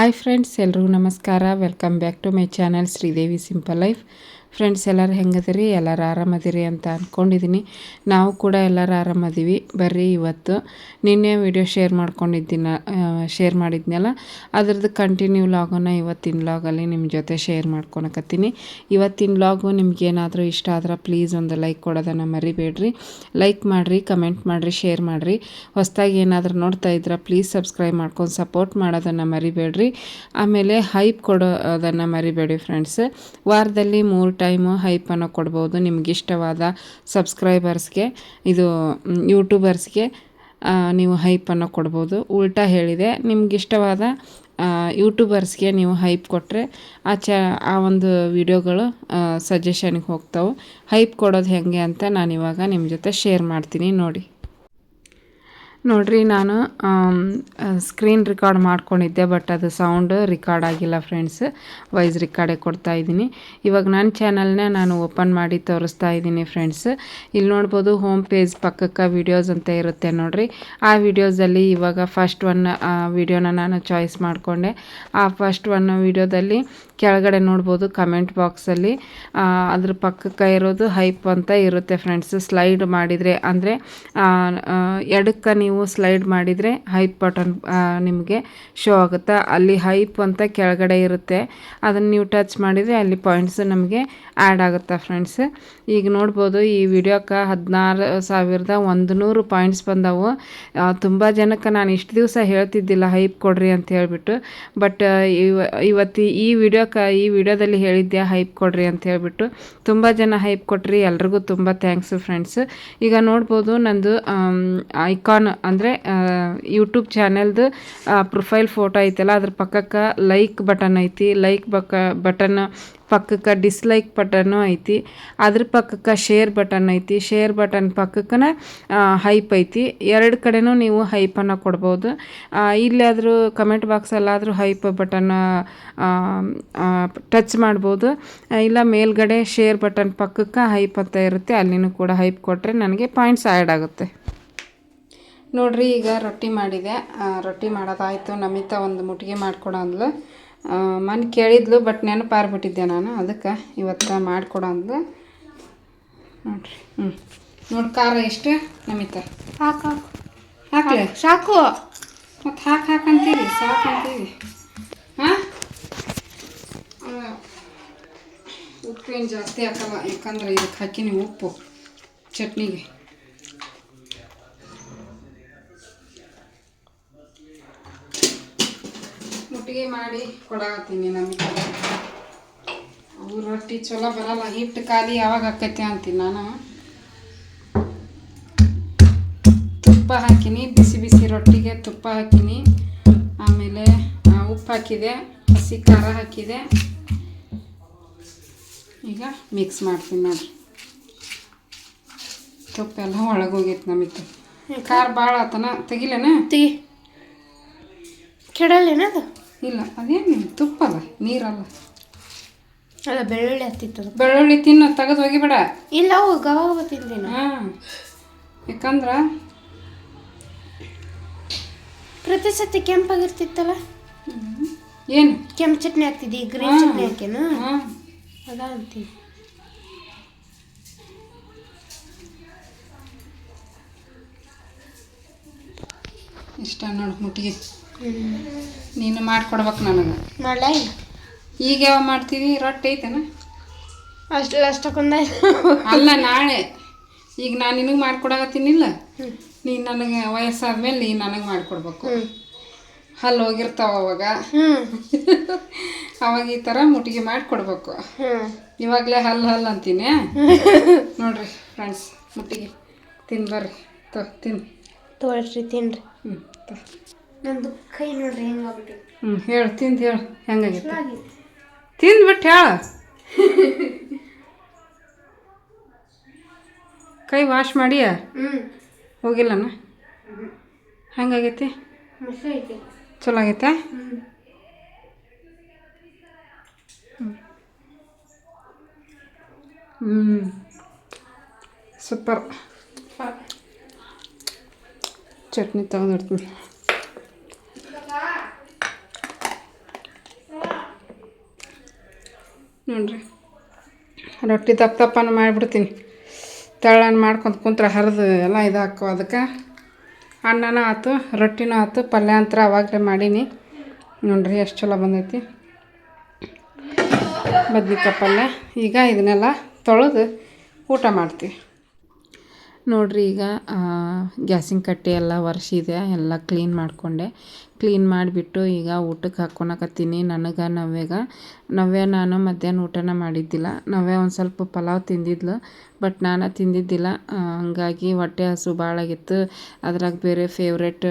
Hi friends, ಎಲ್ರಿಗೂ ನಮಸ್ಕಾರ. Welcome back to my channel Sridevi simple life. Friends, ಎಲ್ಲರೂ ಹೆಂಗದಿರಿ? ಎಲ್ಲರೂ ಆರಾಮದಿರಿ ಅಂತ ಅಂದ್ಕೊಂಡಿದ್ದೀನಿ. ನಾವು ಕೂಡ ಎಲ್ಲರೂ ಆರಾಮದೀವಿ. ಬರ್ರಿ, ಇವತ್ತು ನಿನ್ನೆ ವಿಡಿಯೋ ಶೇರ್ ಮಾಡಿದ್ನಲ್ಲ, ಅದ್ರದ್ದು ಕಂಟಿನ್ಯೂ ವ್ಲಾಗನ್ನು ಇವತ್ತಿನ ವ್ಲಾಗಲ್ಲಿ ನಿಮ್ಮ ಜೊತೆ ಶೇರ್ ಮಾಡ್ಕೊಳಕತ್ತೀನಿ. ಇವತ್ತಿನ ವ್ಲಾಗು ನಿಮ್ಗೇನಾದರೂ ಇಷ್ಟ ಆದ್ರೆ ಪ್ಲೀಸ್ ಒಂದು ಲೈಕ್ ಕೊಡೋದನ್ನು ಮರಿಬೇಡ್ರಿ. ಲೈಕ್ ಮಾಡಿರಿ, ಕಮೆಂಟ್ ಮಾಡಿರಿ, ಶೇರ್ ಮಾಡಿರಿ. ಹೊಸದಾಗಿ ಏನಾದರೂ ನೋಡ್ತಾ ಇದ್ರೆ ಪ್ಲೀಸ್ ಸಬ್ಸ್ಕ್ರೈಬ್ ಮಾಡ್ಕೊಂಡು ಸಪೋರ್ಟ್ ಮಾಡೋದನ್ನು ಮರಿಬೇಡ್ರಿ. ಆಮೇಲೆ ಹೈಪ್ ಕೊಡೋದನ್ನು ಮರಿಬೇಡಿ ಫ್ರೆಂಡ್ಸ್. ವಾರದಲ್ಲಿ 3 ಟೈಮು ಹೈಪನ್ನು ಕೊಡ್ಬೋದು ನಿಮ್ಗೆ ಇಷ್ಟವಾದ ಸಬ್ಸ್ಕ್ರೈಬರ್ಸ್ಗೆ, ಇದು ಯೂಟ್ಯೂಬರ್ಸ್ಗೆ ನೀವು ಹೈಪನ್ನು ಕೊಡ್ಬೋದು. ಉಲ್ಟಾ ಹೇಳಿದೆ, ನಿಮ್ಗಿಷ್ಟವಾದ ಯೂಟ್ಯೂಬರ್ಸ್ಗೆ ನೀವು ಹೈಪ್ ಕೊಟ್ಟರೆ ಆ ಒಂದು ವಿಡಿಯೋಗಳು ಸಜೆಷನ್ಗೆ ಹೋಗ್ತಾವೆ. ಹೈಪ್ ಕೊಡೋದು ಹೇಗೆ ಅಂತ ನಾನಿವಾಗ ನಿಮ್ಮ ಜೊತೆ ಶೇರ್ ಮಾಡ್ತೀನಿ. ನೋಡಿರಿ, ನಾನು ಸ್ಕ್ರೀನ್ ರೆಕಾರ್ಡ್ ಮಾಡ್ಕೊಂಡಿದ್ದೆ, ಬಟ್ ಅದು ಸೌಂಡ್ ರೆಕಾರ್ಡ್ ಆಗಿಲ್ಲ ಫ್ರೆಂಡ್ಸ್. ವಾಯ್ಸ್ ರೆಕಾರ್ಡೇ ಕೊಡ್ತಾ ಇದ್ದೀನಿ. ಇವಾಗ ನನ್ನ ಚಾನಲ್ನ ನಾನು ಓಪನ್ ಮಾಡಿ ತೋರಿಸ್ತಾ ಇದ್ದೀನಿ ಫ್ರೆಂಡ್ಸ್. ಇಲ್ಲಿ ನೋಡ್ಬೋದು, ಹೋಮ್ ಪೇಜ್ ಪಕ್ಕಕ್ಕೆ ವಿಡಿಯೋಸ್ ಅಂತ ಇರುತ್ತೆ ನೋಡಿರಿ. ಆ ವಿಡಿಯೋಸಲ್ಲಿ ಇವಾಗ ಫಸ್ಟ್ ಒನ್ ವಿಡಿಯೋನ ನಾನು ಚಾಯ್ಸ್ ಮಾಡಿಕೊಂಡೆ. ಆ ಫಸ್ಟ್ ಒನ್ ವಿಡಿಯೋದಲ್ಲಿ ಕೆಳಗಡೆ ನೋಡ್ಬೋದು ಕಮೆಂಟ್ ಬಾಕ್ಸಲ್ಲಿ ಅದ್ರ ಪಕ್ಕಕ್ಕೆ ಇರೋದು ಹೈಪ್ ಅಂತ ಇರುತ್ತೆ ಫ್ರೆಂಡ್ಸ್. ಸ್ಲೈಡ್ ಮಾಡಿದರೆ ಅಂದರೆ ಎಡಕ್ಕೆ ನೀವು ಸ್ಲೈಡ್ ಮಾಡಿದರೆ ಹೈಪ್ ಬಟನ್ ನಿಮಗೆ ಶೋ ಆಗುತ್ತೆ. ಅಲ್ಲಿ ಹೈಪ್ ಅಂತ ಕೆಳಗಡೆ ಇರುತ್ತೆ, ಅದನ್ನು ನೀವು ಟಚ್ ಮಾಡಿದರೆ ಅಲ್ಲಿ ಪಾಯಿಂಟ್ಸ್ ನಮಗೆ ಆ್ಯಡ್ ಆಗುತ್ತೆ ಫ್ರೆಂಡ್ಸ್. ಈಗ ನೋಡ್ಬೋದು, ಈ ವಿಡಿಯೋಕ್ಕೆ 16,100 ಪಾಯಿಂಟ್ಸ್ ಬಂದವು. ತುಂಬ ಜನಕ್ಕೆ ನಾನು ಇಷ್ಟು ದಿವಸ ಹೇಳ್ತಿದ್ದಿಲ್ಲ ಹೈಪ್ ಕೊಡ್ರಿ ಅಂತ ಹೇಳಿಬಿಟ್ಟು, ಬಟ್ ಇವತ್ತು ಈ ವಿಡಿಯೋದಲ್ಲಿ ಹೇಳಿದ್ದೆ ಹೈಪ್ ಕೊಡ್ರಿ ಅಂತ ಹೇಳಿಬಿಟ್ಟು ತುಂಬ ಜನ ಹೈಪ್ ಕೊಟ್ರಿ. ಎಲ್ರಿಗೂ ತುಂಬ ಥ್ಯಾಂಕ್ಸು ಫ್ರೆಂಡ್ಸ್. ಈಗ ನೋಡ್ಬೋದು, ನಂದು ಐಕಾನ್ ಅಂದರೆ ಯೂಟ್ಯೂಬ್ ಚಾನೆಲ್ದು ಪ್ರೊಫೈಲ್ ಫೋಟೋ ಐತಲ್ಲ, ಅದ್ರ ಪಕ್ಕಕ್ಕೆ ಲೈಕ್ ಬಟನ್ ಐತಿ. ಲೈಕ್ ಬಟನ್ ಪಕ್ಕಕ್ಕೆ ಡಿಸ್ಲೈಕ್ ಬಟನ್ನು ಐತಿ. ಅದ್ರ ಪಕ್ಕಕ್ಕೆ ಶೇರ್ ಬಟನ್ ಐತಿ. ಶೇರ್ ಬಟನ್ ಪಕ್ಕಕ್ಕೆ ಹೈಪ್ ಐತಿ. ಎರಡು ಕಡೆನೂ ನೀವು ಹೈಪನ್ನು ಕೊಡ್ಬೋದು. ಇಲ್ಲಾದರೂ ಕಮೆಂಟ್ ಬಾಕ್ಸಲ್ಲಾದರೂ ಹೈಪ್ ಬಟನ್ ಟಚ್ ಮಾಡ್ಬೋದು. ಇಲ್ಲ ಮೇಲ್ಗಡೆ ಶೇರ್ ಬಟನ್ ಪಕ್ಕಕ್ಕೆ ಹೈಪ್ ಅಂತ ಇರುತ್ತೆ, ಅಲ್ಲಿನೂ ಕೂಡ ಹೈಪ್ ಕೊಟ್ಟರೆ ನನಗೆ ಪಾಯಿಂಟ್ಸ್ ಆ್ಯಡ್ ಆಗುತ್ತೆ. ನೋಡ್ರಿ, ಈಗ ರೊಟ್ಟಿ ಮಾಡಿದೆ. ರೊಟ್ಟಿ ಮಾಡೋದಾಯಿತು. ನಮಿತಾ ಒಂದು ಮುಟ್ಟಿಗೆ ಮಾಡ್ಕೊಡೋ ಅಂದ್ಲು. ಮನೆ ಕೇಳಿದ್ಲು, ಬಟ್ ನೆನಪಾರ್ಬಿಟ್ಟಿದ್ದೆ ನಾನು, ಅದಕ್ಕೆ ಇವತ್ತು ಮಾಡಿಕೊಡೋ ಅಂದ್ಲು. ನೋಡ್ರಿ, ನೋಡಿ ಖಾರ ಎಷ್ಟು ನಮಿತಾ? ಹಾಕ್ಲೆ ಸಾಕು, ಮತ್ತು ಹಾಕಂತೀವಿ, ಸಾಕಂತೀವಿ. ಹಾಂ, ಉಪ್ಪೇನು ಜಾಸ್ತಿ ಹಾಕಲ್ಲ, ಯಾಕಂದ್ರೆ ಇದಕ್ಕೆ ಹಾಕಿನಿ ಉಪ್ಪು ಚಟ್ನಿಗೆ. ಮುಟ್ಟಿಗೆ ಮಾಡಿ ಕೊಡಾಕತ್ತೀನಿ. ನಮಗೆ ಅವು ರೊಟ್ಟಿ ಚಲೋ ಬರಲ್ಲ, ಹಿಟ್ಟು ಖಾಲಿ ಯಾವಾಗ ಹಾಕೈತೆ ಅಂತೀನಿ ನಾನು. ತುಪ್ಪ ಹಾಕಿನಿ, ಬಿಸಿ ಬಿಸಿ ರೊಟ್ಟಿಗೆ ತುಪ್ಪ ಹಾಕಿನಿ. ಆಮೇಲೆ ಉಪ್ಪು ಹಾಕಿದೆ, ಹಸಿ ಖಾರ ಹಾಕಿದೆ. ಈಗ ಮಿಕ್ಸ್ ಮಾಡ್ತೀನಿ ನೋಡ್ರಿ. ತುಪ್ಪ ಎಲ್ಲ ಒಳಗೋಗೈತೆ ನಮಿತ್ತು. ಖಾರ ಭಾಳ ಆತನ, ತೆಗಿಲೇನ? ಕೆಡಲ್ಲೇನದು? ಇಲ್ಲ, ಅದೇನು ತುಪ್ಪ ಅಲ್ಲ, ನೀರಲ್ಲ. ಅಲ್ಲ, ಬೆಳ್ಳುಳ್ಳಿ ಹತ್ತಿತ್ತು. ಬೆಳ್ಳುಳ್ಳಿ ತಿನ್ನು, ತೆಗೆದು ಹೋಗಿಬೇಡ. ಇಲ್ಲ, ಗವಾಗ ತಿಂತೀನಿ. ಹಾಂ, ಯಾಕಂದ್ರೆ ಪ್ರತಿ ಸತಿ ಕೆಂಪಾಗಿರ್ತಿತ್ತಲ್ಲ. ಏನು ಕೆಂಪು ಚಟ್ನಿ ಹಾಕ್ತಿದ್ದಿ, ಗ್ರೀನ್ ಚಟ್ನಿ ಹಾಕೇನು? ಹಾಂ, ಅದ ಅಂತೀನಿ. ಇಷ್ಟ ನೋಡು ಮುಟ್ಟಿಗೆ. ನೀನು ಮಾಡಿಕೊಡ್ಬೇಕು ನನಗೆ. ಮಾಡಲ? ಈಗ ಯಾವ ಮಾಡ್ತೀವಿ? ರೊಟ್ಟಿ ಐತೆನ? ಅಷ್ಟಕ್ಕೊಂದ ಅಲ್ಲ, ನಾಳೆ. ಈಗ ನಾನು ನಿನಗೆ ಮಾಡಿಕೊಡಕತ್ತೀನಿಲ್ಲ, ನೀನು ನನಗೆ ವಯಸ್ಸಾದ್ಮೇಲೆ ನೀನು ನನಗೆ ಮಾಡಿಕೊಡ್ಬೇಕು. ಹಲ್ಲು ಹೋಗಿರ್ತಾವ ಅವಾಗ, ಅವಾಗ ಈ ಥರ ಮುಟ್ಟಿಗೆ ಮಾಡಿಕೊಡ್ಬೇಕು. ಇವಾಗಲೇ ಹಲ್ಲು ಅಂತೀನಿ. ನೋಡ್ರಿ ಫ್ರೆಂಡ್ಸ್, ಮುಟ್ಟಿಗೆ ತಿನ್ಬರ್ರಿ. ತಿನ್ನು ತೋರಿಸ್ರಿ, ತಿನ್ರಿ. ತ ನಂದು ಕೈ ನೋಡ್ರಿ ಹೆಂಗಾಗ್ಬಿಟ್ಟು. ಹೇಳು, ತಿಂದು ಹೇಳು ಹೆಂಗಾಗಿತ್ತು. ತಿಂದ್ಬಿಟ್ಟು ಹೇಳ. ಕೈ ವಾಶ್ ಮಾಡಿಯ? ಹೋಗಿಲ್ಲನ? ಹೆಂಗಾಗೈತಿ? ಚಲೋ ಆಗೈತೆ? ಸೂಪರ್. ಚಟ್ನಿ ತೆಗೆದಿಡ್ತೀನಿ. ನೋಡ್ರಿ ರೊಟ್ಟಿ ದಪ್ಪ ದಪ್ಪನ ಮಾಡಿಬಿಡ್ತೀನಿ. ತೆಳ್ಳನ ಮಾಡ್ಕೊಂಡು ಕುಂತ್ರೆ ಹರಿದು ಎಲ್ಲ ಇದಾಕೋ ಅದಕ್ಕೆ ಅನ್ನನೂ ಆಯ್ತು ರೊಟ್ಟಿನೂ ಆಯ್ತು. ಪಲ್ಯ ಅಂತರ ಅವಾಗಲೇ ಮಾಡೀನಿ ನೋಡ್ರಿ ಎಷ್ಟು ಚಲೋ ಬಂದೈತಿ ಬದ್ನಿಕಾಯಿ ಪಲ್ಯ. ಈಗ ಇದನ್ನೆಲ್ಲ ತೊಳೆದು ಊಟ ಮಾಡ್ತೀವಿ ನೋಡ್ರಿ. ಈಗ ಗ್ಯಾಸಿನ ಕಟ್ಟೆ ಎಲ್ಲ ಒರೆಸಿದೆ, ಎಲ್ಲ ಕ್ಲೀನ್ ಮಾಡಿಕೊಂಡೆ. ಕ್ಲೀನ್ ಮಾಡಿಬಿಟ್ಟು ಈಗ ಊಟಕ್ಕೆ ಹಾಕ್ಕೊಳಕತ್ತೀನಿ. ನನಗೆ ನವ್ಯ ನಾನು ಮಧ್ಯಾಹ್ನ ಊಟನ ಮಾಡಿದ್ದಿಲ್ಲ. ನವ್ಯ ಒಂದು ಸ್ವಲ್ಪ ಪಲಾವ್ ತಿಂದಿದ್ಲು, ಬಟ್ ನಾನು ತಿಂದಿದ್ದಿಲ್ಲ. ಹಂಗಾಗಿ ಹೊಟ್ಟೆ ಹಸು ಭಾಳಾಗಿತ್ತು. ಅದ್ರಾಗ ಬೇರೆ ಫೇವ್ರೆಟ್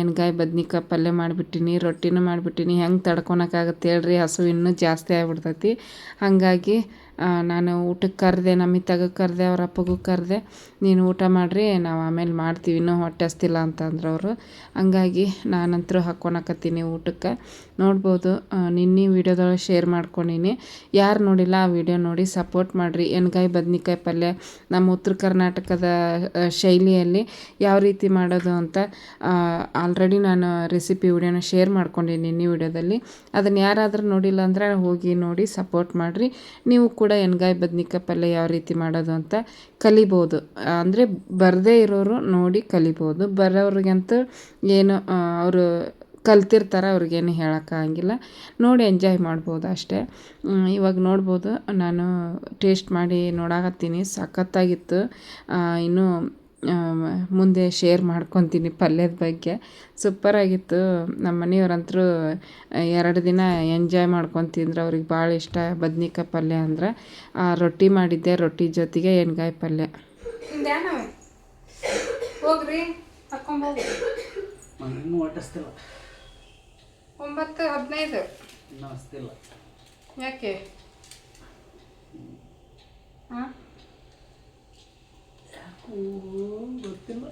ಎಣ್ಗಾಯಿ ಬದ್ನಿಕಾಯಿ ಪಲ್ಯ ಮಾಡಿಬಿಟ್ಟಿನಿ, ರೊಟ್ಟಿನೂ ಮಾಡಿಬಿಟ್ಟಿನಿ. ಹೆಂಗೆ ತಡ್ಕೊಳಕ್ಕಾಗತ್ತೆ ಹೇಳ್ರಿ, ಹಸು ಇನ್ನೂ ಜಾಸ್ತಿ ಆಗಿಬಿಡ್ತೈತಿ. ಹಾಗಾಗಿ ನಾನು ಊಟಕ್ಕೆ ಕರೆದೆ, ನಮ್ಮಿತ್ತಾಗ ಕರೆದೆ, ಅವ್ರ ಅಪ್ಪಗೂ ಕರೆದೆ. ನೀನು ಊಟ ಮಾಡಿರಿ, ನಾವು ಆಮೇಲೆ ಮಾಡ್ತೀವಿ, ಇನ್ನೂ ಹೊಟ್ಟೆ ಹಸ್ತಿಲ್ಲ ಅಂತಂದ್ರೆ ಅವರು. ಹಂಗಾಗಿ ನಾನಂತರೂ ಹಾಕ್ಕೊಳಕತ್ತೀನಿ ಊಟಕ್ಕೆ. ನೋಡ್ಬೋದು ನಿನ್ನೆ ವೀಡಿಯೋದೊಳಗೆ ಶೇರ್ ಮಾಡ್ಕೊಂಡೀನಿ. ಯಾರು ನೋಡಿಲ್ಲ ಆ ವಿಡಿಯೋ ನೋಡಿ ಸಪೋರ್ಟ್ ಮಾಡಿರಿ. ಎಣ್ಗಾಯಿ ಬದ್ನಿಕಾಯಿ ಪಲ್ಯ ನಮ್ಮ ಉತ್ತರ ಕರ್ನಾಟಕದ ಶೈಲಿಯಲ್ಲಿ ಯಾವ ರೀತಿ ಮಾಡೋದು ಅಂತ ಆಲ್ರೆಡಿ ನಾನು ರೆಸಿಪಿ ವಿಡಿಯೋನ ಶೇರ್ ಮಾಡ್ಕೊಂಡೀನಿ ನಿನ್ನೆ ವಿಡಿಯೋದಲ್ಲಿ. ಅದನ್ನು ಯಾರಾದರೂ ನೋಡಿಲ್ಲ ಅಂದರೆ ಹೋಗಿ ನೋಡಿ ಸಪೋರ್ಟ್ ಮಾಡಿರಿ. ನೀವು ಕೂಡ ಎಣ್ಗಾಯಿ ಬದ್ನಿಕಾಯಿ ಪಲ್ಯ ಯಾವ ರೀತಿ ಮಾಡೋದು ಅಂತ ಕಲಿಬೋದು. ಅಂದರೆ ಬರದೇ ಇರೋರು ನೋಡಿ ಕಲಿಬೋದು, ಬರೋರಿಗಂತೂ ಏನು ಅವರು ಕಲ್ತಿರ್ತಾರೆ, ಅವ್ರಿಗೇನು ಹೇಳೋಕ್ಕಾಗಂಗಿಲ್ಲ. ನೋಡಿ ಎಂಜಾಯ್ ಮಾಡ್ಬೋದು ಅಷ್ಟೇ. ಇವಾಗ ನೋಡ್ಬೋದು ನಾನು ಟೇಸ್ಟ್ ಮಾಡಿ ನೋಡಾಕತ್ತೀನಿ, ಸಖತ್ತಾಗಿತ್ತು. ಇನ್ನೂ ಮುಂದೆ ಶೇರ್ ಮಾಡ್ಕೊತೀನಿ ಪಲ್ಯದ ಬಗ್ಗೆ. ಸೂಪರಾಗಿತ್ತು. ನಮ್ಮ ಮನೆಯವ್ರಂತರೂ 2 ದಿನ ಎಂಜಾಯ್ ಮಾಡ್ಕೊಂಡು ತಿಂದ್ರು. ಅವ್ರಿಗೆ ಭಾಳ ಇಷ್ಟ ಬದ್ನಿಕಾಯಿ ಪಲ್ಯ ಅಂದ್ರೆ. ರೊಟ್ಟಿ ಮಾಡಿದ್ದೆ, ರೊಟ್ಟಿ ಜೊತೆಗೆ ಎಣ್ಗಾಯಿ ಪಲ್ಯ. ಹೋಗ್ರಿ ಹಾಕೊಂಬೋಗಿ. ಇನ್ನೂ ಹೊಟ್ಟಿಸ್ತಿಲ್ಲ. 9:15 ಇನ್ನೂ ಹಸ್ತಿಲ್ಲ. ಯಾಕೆ? ಹಾಂ ಗೊತ್ತಿಲ್ಲ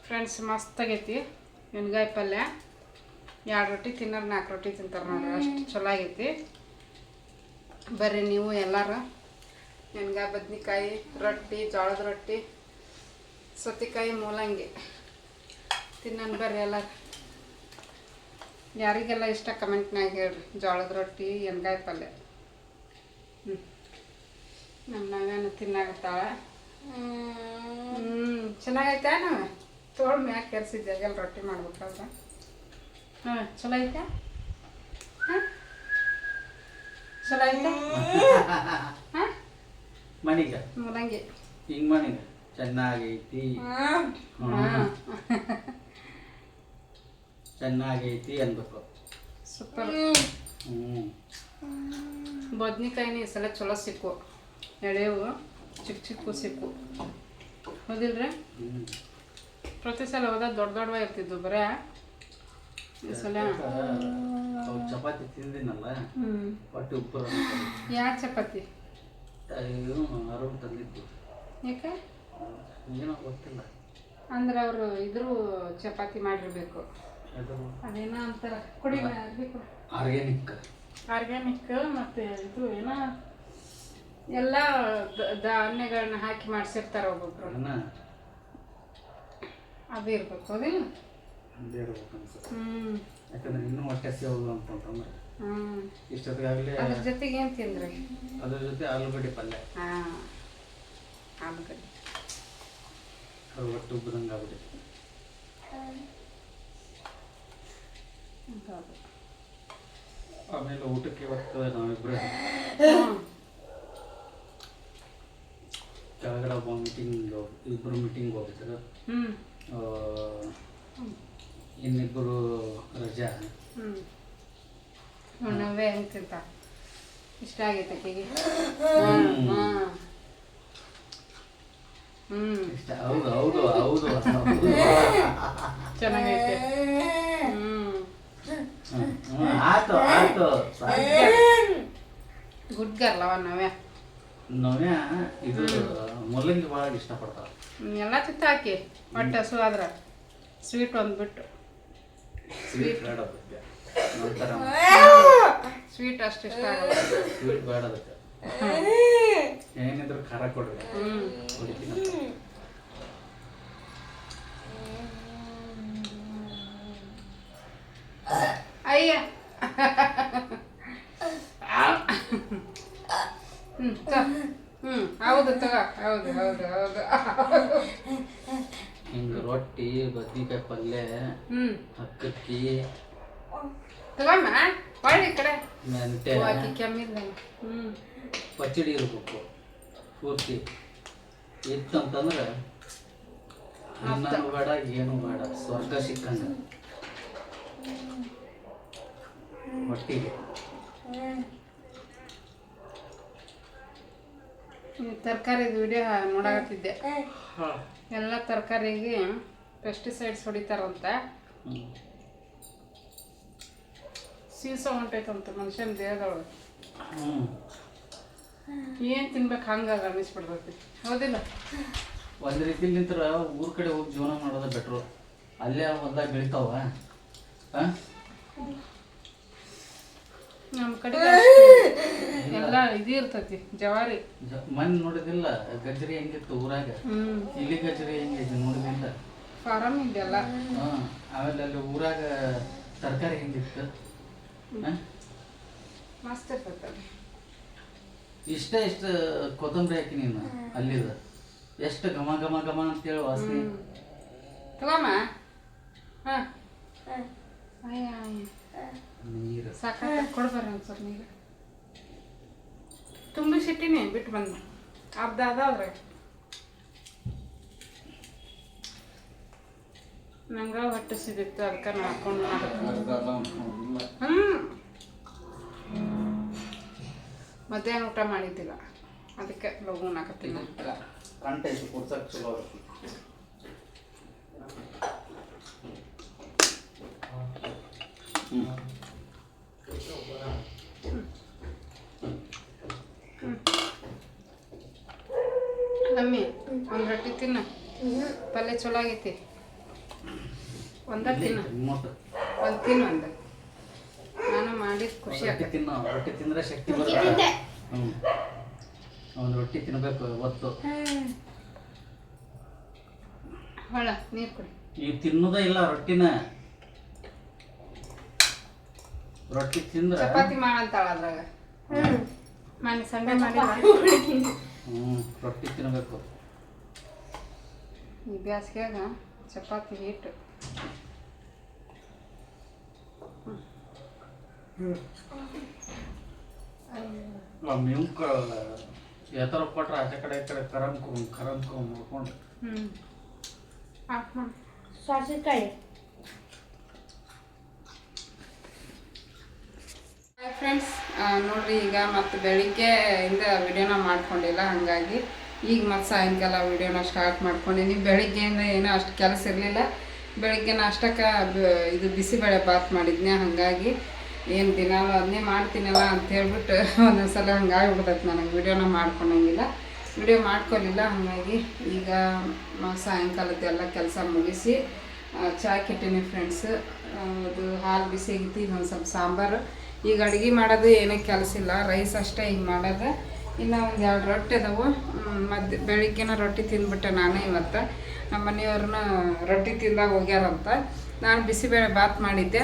ಫ್ರೆಂಡ್ಸ್, ಮಸ್ತಾಗೈತಿ ಎಣ್ಗಾಯಿ ಪಲ್ಯ. 2 ರೊಟ್ಟಿ ತಿನ್ನೋರು 4 ರೊಟ್ಟಿ ತಿಂತಾರೆ ನೋಡ್ರಿ, ಅಷ್ಟು ಚಲೋ ಆಗೈತಿ. ಬರ್ರಿ ನೀವು ಎಲ್ಲರೂ ಎಣ್ಗಾಯಿ ಬದ್ನಿಕಾಯಿ ರೊಟ್ಟಿ, ಜೋಳದ ರೊಟ್ಟಿ, ಸೌತೆಕಾಯಿ, ಮೂಲಂಗಿ ತಿನ್ನೋಣ ಬರ್ರಿ ಎಲ್ಲರೂ. ಯಾರಿಗೆಲ್ಲ ಇಷ್ಟ ಕಮೆಂಟ್ನಾಗ ಹೇಳ್ರಿ. ಜೋಳದ ರೊಟ್ಟಿ ಎಣ್ಗಾಯಿ ಪಲ್ಯ. ನಮ್ಮ ನಾವೇನು ತಿನ್ನಾಗತ್ತಾಳೆ. ಚೆನ್ನಾಗೈತೆ. ನಾವು ತೋಳ್ ಮ್ಯಾಕೆ ಕೆರ್ಸಿದ್ದೆ ಎಲ್ಲ ರೊಟ್ಟಿ ಮಾಡ್ಬೇಕಾದ್ರೆ. ಹಾಂ ಚಲೋ ಐತೆ. ಹಾಂ ಚಲೋ ಐತೆ. ಹಾಂ ಮಣಿಗ ಮೂಲಂಗಿ ಹಿಂಗೆ ಮಣಿಗ ಚೆನ್ನಾಗೈತಿ. ಚೆನ್ನಾಗೈತಿ ಅನ್ಬೇಕು. ಸೂಪರ್. ಬದ್ನಿಕಾಯಿನ ಈ ಸಲ ಚಲೋ ಸಿಕ್ಕು, ಎಳೆವು ಚಿಕ್ಕ ಚಿಕ್ಕ ಸಿಕ್ಕು. ಹೌದಿಲ್ರಿ? ಪ್ರತಿ ಸಲ ಹೋದಾಗ ದೊಡ್ಡ ದೊಡ್ಡವ ಇರ್ತಿದ್ವು, ಬರೇ ಈ ಸಲ ಚಪಾತಿ ತಿಂದಿನಲ್ಲ ಹೊಟ್ಟೆ ಉಪ್ಪು. ಯಾರು ಚಪಾತಿ ಅರುಣ್ ತಂದಿದ್ದು. ಯಾಕೆ? ಏನೋ ಗೊತ್ತಿಲ್ಲ. ಅಂದ್ರೆ ಅವರು ಇದ್ರು ಚಪಾತಿ ಮಾಡಿರ್ಬೇಕು. ಅದೇನೋ ಅಂತಾರೆ ಕುಡಿ ಆರ್ಗ್ಯಾನಿಕ್ ಮತ್ತು ಇದು ಏನೋ ಎಲ್ಲ ಧಾನ್ಯಗಳನ್ನ ಹಾಕಿ ಮಾಡಿಸಿರ್ತಾರೆ ಒಬ್ಬೊಬ್ರು. ಅದು ಇರ್ಬೇಕು. ಅದೇನು ಯಾಕಂದ್ರೆ ಇನ್ನೂ ಹೊಟ್ಟೆ ಹಸಿ ಹೋಗು ಅಂತಂದ್ರೆ ಇಷ್ಟೊತ್ತಿಗಾಗಲೇ. ಅದ್ರ ಜೊತೆಗೆ ಏನು ತಿಂದ್ರಿ? ಅದ್ರ ಜೊತೆ ಆಲೂಗಡ್ಡೆ ಪಲ್ಯ. ಹಾಂ ಆಲೂಗಡ್ಡೆ ಅದು ಒಟ್ಟು ಉಬ್ಬದಂಗೆ ಆಗ್ಬಿಟ್ಟಿದೆ. ಆಮೇಲೆ ಊಟಕ್ಕೆ ಇವತ್ತು ನಾವಿಬ್ಬರು ಕೆಳಗಡೆ ಒಬ್ಬ ಇಬ್ಬರು ಮೀಟಿಂಗ್ ಹೋಗಿದ್ರು. ಇನ್ನಿಬ್ಬರು ರಜಾ. ನವ್ವೇ ಹೆಂಗೆ ತಿಂತ ಇಷ್ಟ ಆಗೈತೆ ಆಕೆಗೆ. ಇಷ್ಟ. ಹೌದು ಹೌದು ಹೌದು ಚೆನ್ನಾಗೈತೆ. ಆಯ್ತು ಆಯ್ತು. ಗುಡ್ ಗರ್ಲ್ ಅವ ನವ್ಯ. ನವ್ಯ ಇದು ಮೂಲಂಗಿ ಭಾಳ ಇಷ್ಟಪಡ್ತಾಳೆ. ಎಲ್ಲ ತಿಂತ ಹಾಕಿ ಹೊಟ್ಟೆ ಹಸು ಆದ್ರೆ. ಸ್ವೀಟ್ ಒಂದು ಬಿಟ್ಟು ಸ್ವೀಟ್ ಬೇಡ ಅದಕ್ಕೆ. ನಂತರ ಸ್ವೀಟ್ ಅಷ್ಟು ಇಷ್ಟ ಆಗಲ್ಲ. ಸ್ವೀಟ್ ಬೇಡ ಅದಕ್ಕೆ. ಏನಿದ್ರು ಖಾರ ಕೊಡ್ರಿ, ಹೊಡಿತೀನಿ. ಅಯ್ಯ ಹೌದು ತಗೋ ಹೌದು ಹೌದು ಹೌದು ಹಿಂಗೆ ರೊಟ್ಟಿ ಬದ್ನಿಕಾಯಿ ಪಲ್ಯ ಅಕ್ಕಕ್ಕಿ ತಗೊಮ್ಮ ಒಳ್ಳೆ ಈ ಕಡೆ ಮೆಂತೆ ಆಕಿ ಕೆಮ್ಮಿಲ್ಲ ಪಚ್ಚಡಿ ಇರ್ಬೇಕು ಪೂರ್ತಿ ಇತ್ತಂತಂದ್ರೆ ಅನ್ನನೂ ಬೇಡ ಏನು ಬೇಡ ಸ್ವರ್ಗ ಸಿಕ್ಕಂಗ ಹೊಟ್ಟಿಗೆ. ತರಕಾರಿದು ವಿಡಿಯೋ ನೋಡಾಕತ್ತಿದ್ದೆ. ಎಲ್ಲ ತರಕಾರಿಗೆ ಪೆಸ್ಟಿಸೈಡ್ಸ್ ಹೊಡಿತಾರಂತ. ಸೀಸ ಹೊಂಟೈತಂತ ಮನುಷ್ಯನ ದೇಹದೊಳಗೆ. ಏನು ತಿನ್ಬೇಕು ಹಂಗಾಗಿ ಅನ್ನಿಸ್ಬಿಡ್ತೈತಿ, ಹೌದಿಲ್ಲ? ಒಂದು ರೀತಿಲಿ ನಿಂತರ ಊರ ಕಡೆ ಹೋಗಿ ಜೀವನ ಮಾಡೋದು ಬೆಟ್ರು. ಅಲ್ಲೇ ಹೊಲ್ದಾಗ ಬೆಳಿತಾವ. ನಮ್ಮ ಕಡೆ ಎಲ್ಲ ಇದು ಇರ್ತೈತಿ, ಜವಾರಿ. ಮಣ್ಣು ನೋಡಿದಿಲ್ಲ ಗಜ್ರಿ ಹೆಂಗಿತ್ತು ಊರಾಗ, ಇಲ್ಲಿ ಗಜ್ರಿ ಹೆಂಗೈತಿ ನೋಡಿದಿಲ್ಲ. ಫಾರಮ್ ಇದೆಲ್ಲ. ಆಮೇಲೆ ಅಲ್ಲಿ ಊರಾಗ ತರಕಾರಿ ಹೆಂಗಿತ್ತು, ಮಸ್ತ್ ಇರ್ತೈತಿ. ಇಷ್ಟ ಕೊತ್ತಂಬರಿ ಹಾಕಿ ನೀನು ಅಲ್ಲಿದ ಎಷ್ಟು ಘಮ ಘಮ ಘಮ ಅಂತೇಳಿ ವಾಸನೆ. ತಗೊಮ್ಮ. ಹಾಂ ನೀರು ಸಾಕಾಗ ಕೊಡ್ಬಾರ ಸ್ವಲ್ಪ ನೀರು ತುಂಬಿಸಿಟ್ಟಿನಿ, ಬಿಟ್ಟು ಬಂದು ಅರ್ಧ ಅದಾದ್ರೆ ನಂಗೆ ಹೊಟ್ಟೆ ಸಿದಿತ್ತು, ಅದಕ್ಕೆ ನಾ ಹಾಕೊಂಡು ಮಧ್ಯಾಹ್ನ ಊಟ ಮಾಡಿದ್ದಿಲ್ಲ, ಅದಕ್ಕೆ ಲಘು ಹಾಕತ್ತೀನಿ. ಕಂಟ ಐತಿ ಕುಡ್ಸಕ್ಕೆ ಚಲೋ ಆಗುತ್ತೆ. ಮಮ್ಮಿ ಒಂದು ರೊಟ್ಟಿ ತಿನ್ನ, ಪಲ್ಯ ಚಲೋ ಆಗೈತಿ. ಒಂದ ತಿನ್ನ, ಒಂದು ತಿನ್ನು. ಒಂದು ನಾನು ಮಾಡಿದ ಖುಷಿ ಆಗತ್ತೆ. ರೊಟ್ಟಿ ತಿಂದ್ರೆ ಶಕ್ತಿ ಬರುತ್ತೆ. ಒಂದು ರೊಟ್ಟಿ ತಿನ್ಬೇಕು ಹೊತ್ತು. ಹೊಳ ನೀರು ಕೊಡಿ. ನೀವು ತಿನ್ನೋದೇ ಇಲ್ಲ ರೊಟ್ಟಿನ. ರೊಟ್ಟಿ ತಿಂದ್ರೆ ಚಪಾತಿ ಮಾಡಂತಾಳ ಅದ್ರಾಗ. ಮನೆ ಸಂಡೆ ಮಾಡಿಲ್ಲ. ರೊಟ್ಟಿ ತಿನ್ಬೇಕು. ಈ ಬ್ಯಾಸ್ಗ್ಯಾಗ ಚಪಾತಿ ಹಿಟ್ಟು ಮಿಂಕ ಎತ್ತರ ಕೊಟ್ರೆ ಆಚೆ ಕಡೆ ಈ ಕಡೆ ಕರಂಕು ನೋಡ್ಕೊಂಡು. ಸಾಸಿಕಾಯಿ ಫ್ರೆಂಡ್ಸ್, ನೋಡ್ರಿ ಈಗ ಮತ್ತು ಬೆಳಿಗ್ಗೆಯಿಂದ ವಿಡಿಯೋನ ಮಾಡ್ಕೊಂಡಿಲ್ಲ, ಹಾಗಾಗಿ ಈಗ ಮತ್ತು ಸಾಯಂಕಾಲ ವಿಡಿಯೋನ ಸ್ಟಾರ್ಟ್ ಮಾಡ್ಕೊಂಡಿನಿ. ಬೆಳಿಗ್ಗೆಯಿಂದ ಏನೋ ಅಷ್ಟು ಕೆಲಸ ಇರಲಿಲ್ಲ. ಬೆಳಿಗ್ಗೆ ನಾಷ್ಟಕ್ಕೆ ಇದು ಬಿಸಿಬೇಳೆ ಬಾತ್ ಮಾಡಿದ್ನಿ, ಹಾಗಾಗಿ ಏನು ದಿನಾಲು ಅದನ್ನೇ ಮಾಡ್ತೀನಲ್ಲ ಅಂತ ಹೇಳ್ಬಿಟ್ಟು ಒಂದೊಂದ್ಸಲ ಹಂಗಾಗಿಬಿಡ್ತೈತೆ ನನಗೆ. ವಿಡಿಯೋನ ಮಾಡ್ಕೊಳಂಗಿಲ್ಲ, ವಿಡಿಯೋ ಮಾಡ್ಕೊಲಿಲ್ಲ. ಹಾಗಾಗಿ ಈಗ ಸಾಯಂಕಾಲದ್ದೆಲ್ಲ ಕೆಲಸ ಮುಗಿಸಿ ಚಹಾ ಕೆಟ್ಟಿನಿ ಫ್ರೆಂಡ್ಸ್. ಅದು ಹಾಲು ಬಿಸಿ ಆಗಿತ್ತು, ಈಗ ಒಂದು ಸ್ವಲ್ಪ ಸಾಂಬಾರು. ಈಗ ಅಡುಗೆ ಮಾಡೋದು ಏನೂ ಕೆಲಸ ಇಲ್ಲ, ರೈಸ್ ಅಷ್ಟೇ ಈಗ ಮಾಡೋದು. ಇನ್ನು ಒಂದು 2 ರೊಟ್ಟಿ ಅದಾವು. ಬೆಳಿಗ್ಗೆನ ರೊಟ್ಟಿ ತಿಂದ್ಬಿಟ್ಟೆ ನಾನು. ಇವತ್ತು ನಮ್ಮ ಮನೆಯವ್ರನ್ನ ರೊಟ್ಟಿ ತಿಂದಾಗ ಹೋಗ್ಯಾರಂತ. ನಾನು ಬಿಸಿಬೇಳೆ ಬಾತ್ ಮಾಡಿದ್ದೆ,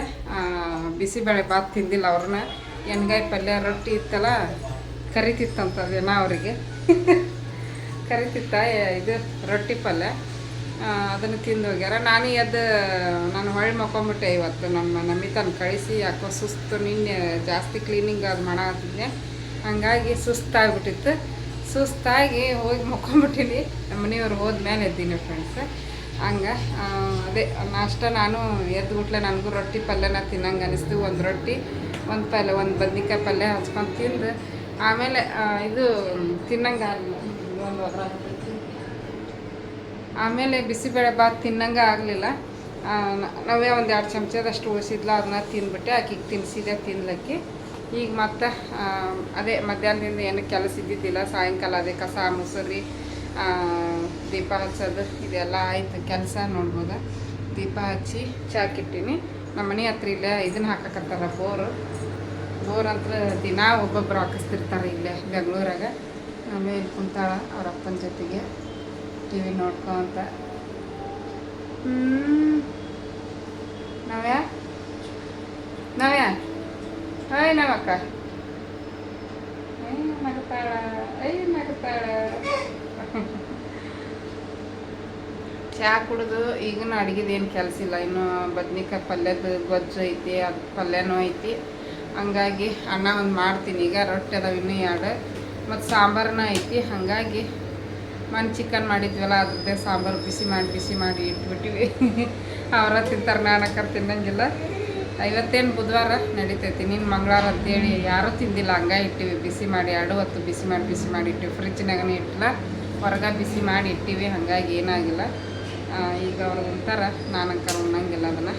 ಬಿಸಿಬೇಳೆ ಬಾತ್ ತಿಂದಿಲ್ಲ ಅವ್ರನ್ನ. ಎಣ್ಗಾಯಿ ಪಲ್ಯ ರೊಟ್ಟಿ ಇತ್ತಲ್ಲ, ಕರಿತಿತ್ತಂತದೇನೋ ಅವರಿಗೆ ಕರಿತಿತ್ತ ಇದು ರೊಟ್ಟಿ ಪಲ್ಯ, ಅದನ್ನು ತಿಂದು ಹೋಗ್ಯಾರ. ನಾನು ಹೊಳ್ಳಿ ಮಕ್ಕೊಂಬಿಟ್ಟೆ ಇವತ್ತು. ನಮ್ಮ ನಮಿತನ ಕಳಿಸಿ ಯಾಕೋ ಸುಸ್ತು, ನಿನ್ನೆ ಜಾಸ್ತಿ ಕ್ಲೀನಿಂಗ್ ಅದು ಮಾಡಾಕತ್ತಿದ್ದೆ, ಹಾಗಾಗಿ ಸುಸ್ತಾಗ್ಬಿಟ್ಟಿತ್ತು. ಸುಸ್ತಾಗಿ ಹೋಗಿ ಮಕ್ಕೊಂಬಿಟ್ಟಿನಿ. ನಮ್ಮ ಮನೆಯವ್ರು ಹೋದ್ಮೇಲೆ ಎದ್ದೀನಿ ಫ್ರೆಂಡ್ಸ್. ಹಂಗೆ ಅದೇ ನಾಷ್ಟ ನಾನು ಎದ್ದುಬಿಟ್ಲೆ. ನನಗೂ ರೊಟ್ಟಿ ಪಲ್ಯನ ತಿನ್ನಂಗೆ ಅನಿಸ್ತು. ಒಂದು ರೊಟ್ಟಿ, ಒಂದು ಪಲ್ಯ, ಒಂದು ಬದ್ನಿಕಾಯಿ ಪಲ್ಯ ಹಚ್ಕೊಂಡು ತಿಂದು ಆಮೇಲೆ ಇದು ತಿನ್ನಂಗೆ ಆಗಲಿಲ್ಲ. ಒಂದು ಆಮೇಲೆ ಬಿಸಿಬೇಳೆ ಬಾತ್ ತಿನ್ನಂಗೆ ಆಗಲಿಲ್ಲ. ನಾವೇ ಒಂದು 2 ಚಮಚದಷ್ಟು ಉಳಿಸಿದ್ಲ, ಅದನ್ನ ತಿಂದ್ಬಿಟ್ಟೆ. ಆಕಿಗೆ ತಿನ್ನಿಸಿದೆ, ತಿನ್ಲಕ್ಕಿ. ಈಗ ಮತ್ತೆ ಅದೇ ಮಧ್ಯಾಹ್ನದಿಂದ ಏನು ಕೆಲಸ ಇದ್ದಿದ್ದಿಲ್ಲ. ಸಾಯಂಕಾಲ ಅದೇ ಕಸ ಮುಸುರಿ ದೀಪ ಹಚ್ಚೋದು ಇದೆಲ್ಲ ಆಯ್ತು ಕೆಲಸ. ನೋಡ್ಬೋದು ದೀಪ ಹಚ್ಚಿ ಚಾಕಿಟ್ಟಿನಿ. ನಮ್ಮ ಮನೆ ಹತ್ರ ಇಲ್ಲೇ ಇದನ್ನು ಹಾಕಕತ್ತಾರ, ಬೋರ್ ಅಂತ ದಿನ ಒಬ್ಬೊಬ್ಬರು ಹಾಕಿಸ್ತಿರ್ತಾರೆ ಇಲ್ಲೇ ಬೆಂಗಳೂರಾಗ. ಆಮೇಲೆ ಕುಂತಾಳ ಅವ್ರ ಅಪ್ಪನ ಜೊತೆಗೆ ಟಿ ವಿ ನೋಡ್ಕೊಂತ. ನವ್ಯಾ ಹಾಯ್ ನವಕ್ಕ ನಗ್ತಾಳ ನಗ್ತಾಳ. ಚಹಾ ಕುಡಿದು ಈಗಿನ ಅಡುಗೆದು ಏನು ಕೆಲಸ ಇಲ್ಲ. ಇನ್ನು ಬದ್ನಿಕಾಯಿ ಪಲ್ಯದ ಗೊಜ್ಜು ಐತಿ, ಅದು ಪಲ್ಯನೂ ಐತಿ. ಹಂಗಾಗಿ ಅನ್ನ ಒಂದು ಮಾಡ್ತೀನಿ. ಈಗ ರೊಟ್ಟಿ ಅದಾವ ಇನ್ನೂ 2 ಮತ್ತು ಸಾಂಬಾರನ್ನ ಐತಿ. ಹಾಗಾಗಿ ಚಿಕನ್ ಮಾಡಿದ್ವಲ್ಲ ಅದ್ರದ್ದೇ ಸಾಂಬಾರು ಬಿಸಿ ಮಾಡಿ ಇಟ್ಬಿಟ್ಟಿವಿ. ಅವರ ತಿಂತಾರೆ, ನಾನು ತಿನ್ನಂಗಿಲ್ಲ. ಇವತ್ತೇನು ಬುಧವಾರ ನಡಿತೈತಿ, ನಿನ್ನ ಮಂಗಳವಾರ ಅಂತೇಳಿ ಯಾರೂ ತಿಂದಿಲ್ಲ. ಹಂಗಾಗಿ ಇಟ್ಟಿವಿ ಬಿಸಿ ಮಾಡಿ 2 ಹೊತ್ತು ಬಿಸಿ ಮಾಡಿ ಇಟ್ಟಿವಿ. ಫ್ರಿಜ್ನಾಗನೇ ಇಟ್ಟಿಲ್ಲ, ಹೊರಗೆ ಬಿಸಿ ಮಾಡಿ ಇಟ್ಟಿವಿ. ಹಾಗಾಗಿ ಏನಾಗಿಲ್ಲ. ಈಗ ಅವ್ರು ಉಣ್ತಾರೆ, ನಾನು ಉಣ್ಣಂಗಿಲ್ಲ. ಅದನ್ನು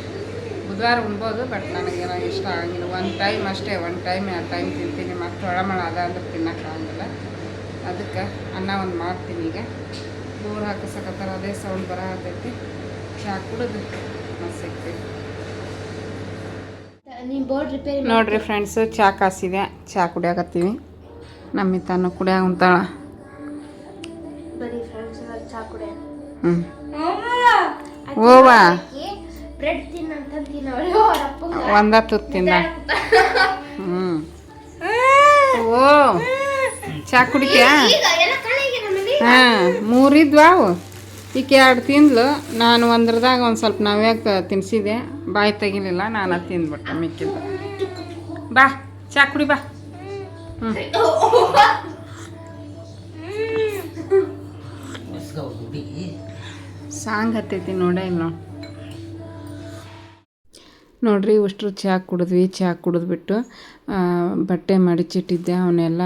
ಬುಧವಾರ ಉಣ್ಬೋದು, ಬಟ್ ನನಗೇನೋ ಇಷ್ಟ ಆಗಿಲ್ಲ. 1 ಟೈಮ್ ಅಷ್ಟೇ, 1 ಟೈಮ್ 2 ಟೈಮ್ ತಿಂತೀನಿ. ಮತ್ತು ಒಳಮಳ ಅದ ಅಂದ್ರೆ ತಿನ್ನೋಕ್ಕಾಗಲ್ಲ. ಅದಕ್ಕೆ ಅನ್ನ ಒಂದು ಮಾಡ್ತೀನಿ. ಈಗ ಬೋರ್ ಹಾಕಿಸಕತ್ತಾರ, ಅದೇ ಸೌಂಡ್ ಬರತೈತಿ. ಚಹಾ ಕುಡಿದು ಮತ್ತೆ ಸಿಗ್ತೀವಿ. ನೋಡ್ರಿ ಫ್ರೆಂಡ್ಸು, ಚಹಾ ಕಾಸಿದೆ, ಚಹಾ ಕುಡಿಯಾಕತ್ತೀವಿ. ನಮ್ಮಿತಾನು ಕುಡಿಯಾಗ ಉಂತಾಳ. ಓವಾ ಒಂದ ತುತ್ತಿಂದ ಓ ಚಹಾ ಕುಡಿತೀಯಾ? ಹಾಂ 3 ಇದ್ವಾ ಅವು. ಈಕೆ 2 ತಿಂದ್ಲು. ನಾನು ಒಂದ್ರದಾಗ ಒಂದು ಸ್ವಲ್ಪ ನವ್ಯಾಕೆ ತಿನ್ನಿಸಿದೆ, ಬಾಯಿ ತೆಗಿಲಿಲ್ಲ. ನಾನು ತಿಂದ್ಬಿಟ್ಟೆ ಮಿಕ್ಕಿದ್ದು. ಬಾ ಚಹಾ ಕುಡಿ ಬಾ. ಸಾಂಗ್ ಹತ್ತೈತಿ ನೋಡೇ ಇಲ್ಲ ನೋಡ್ರಿ. ಇಷ್ಟು ಚಹಾ ಕುಡಿದ್ವಿ. ಚಹಾ ಕುಡಿದ್ಬಿಟ್ಟು ಬಟ್ಟೆ ಮಡಿಚಿಟ್ಟಿದ್ದೆ, ಅವನ್ನೆಲ್ಲ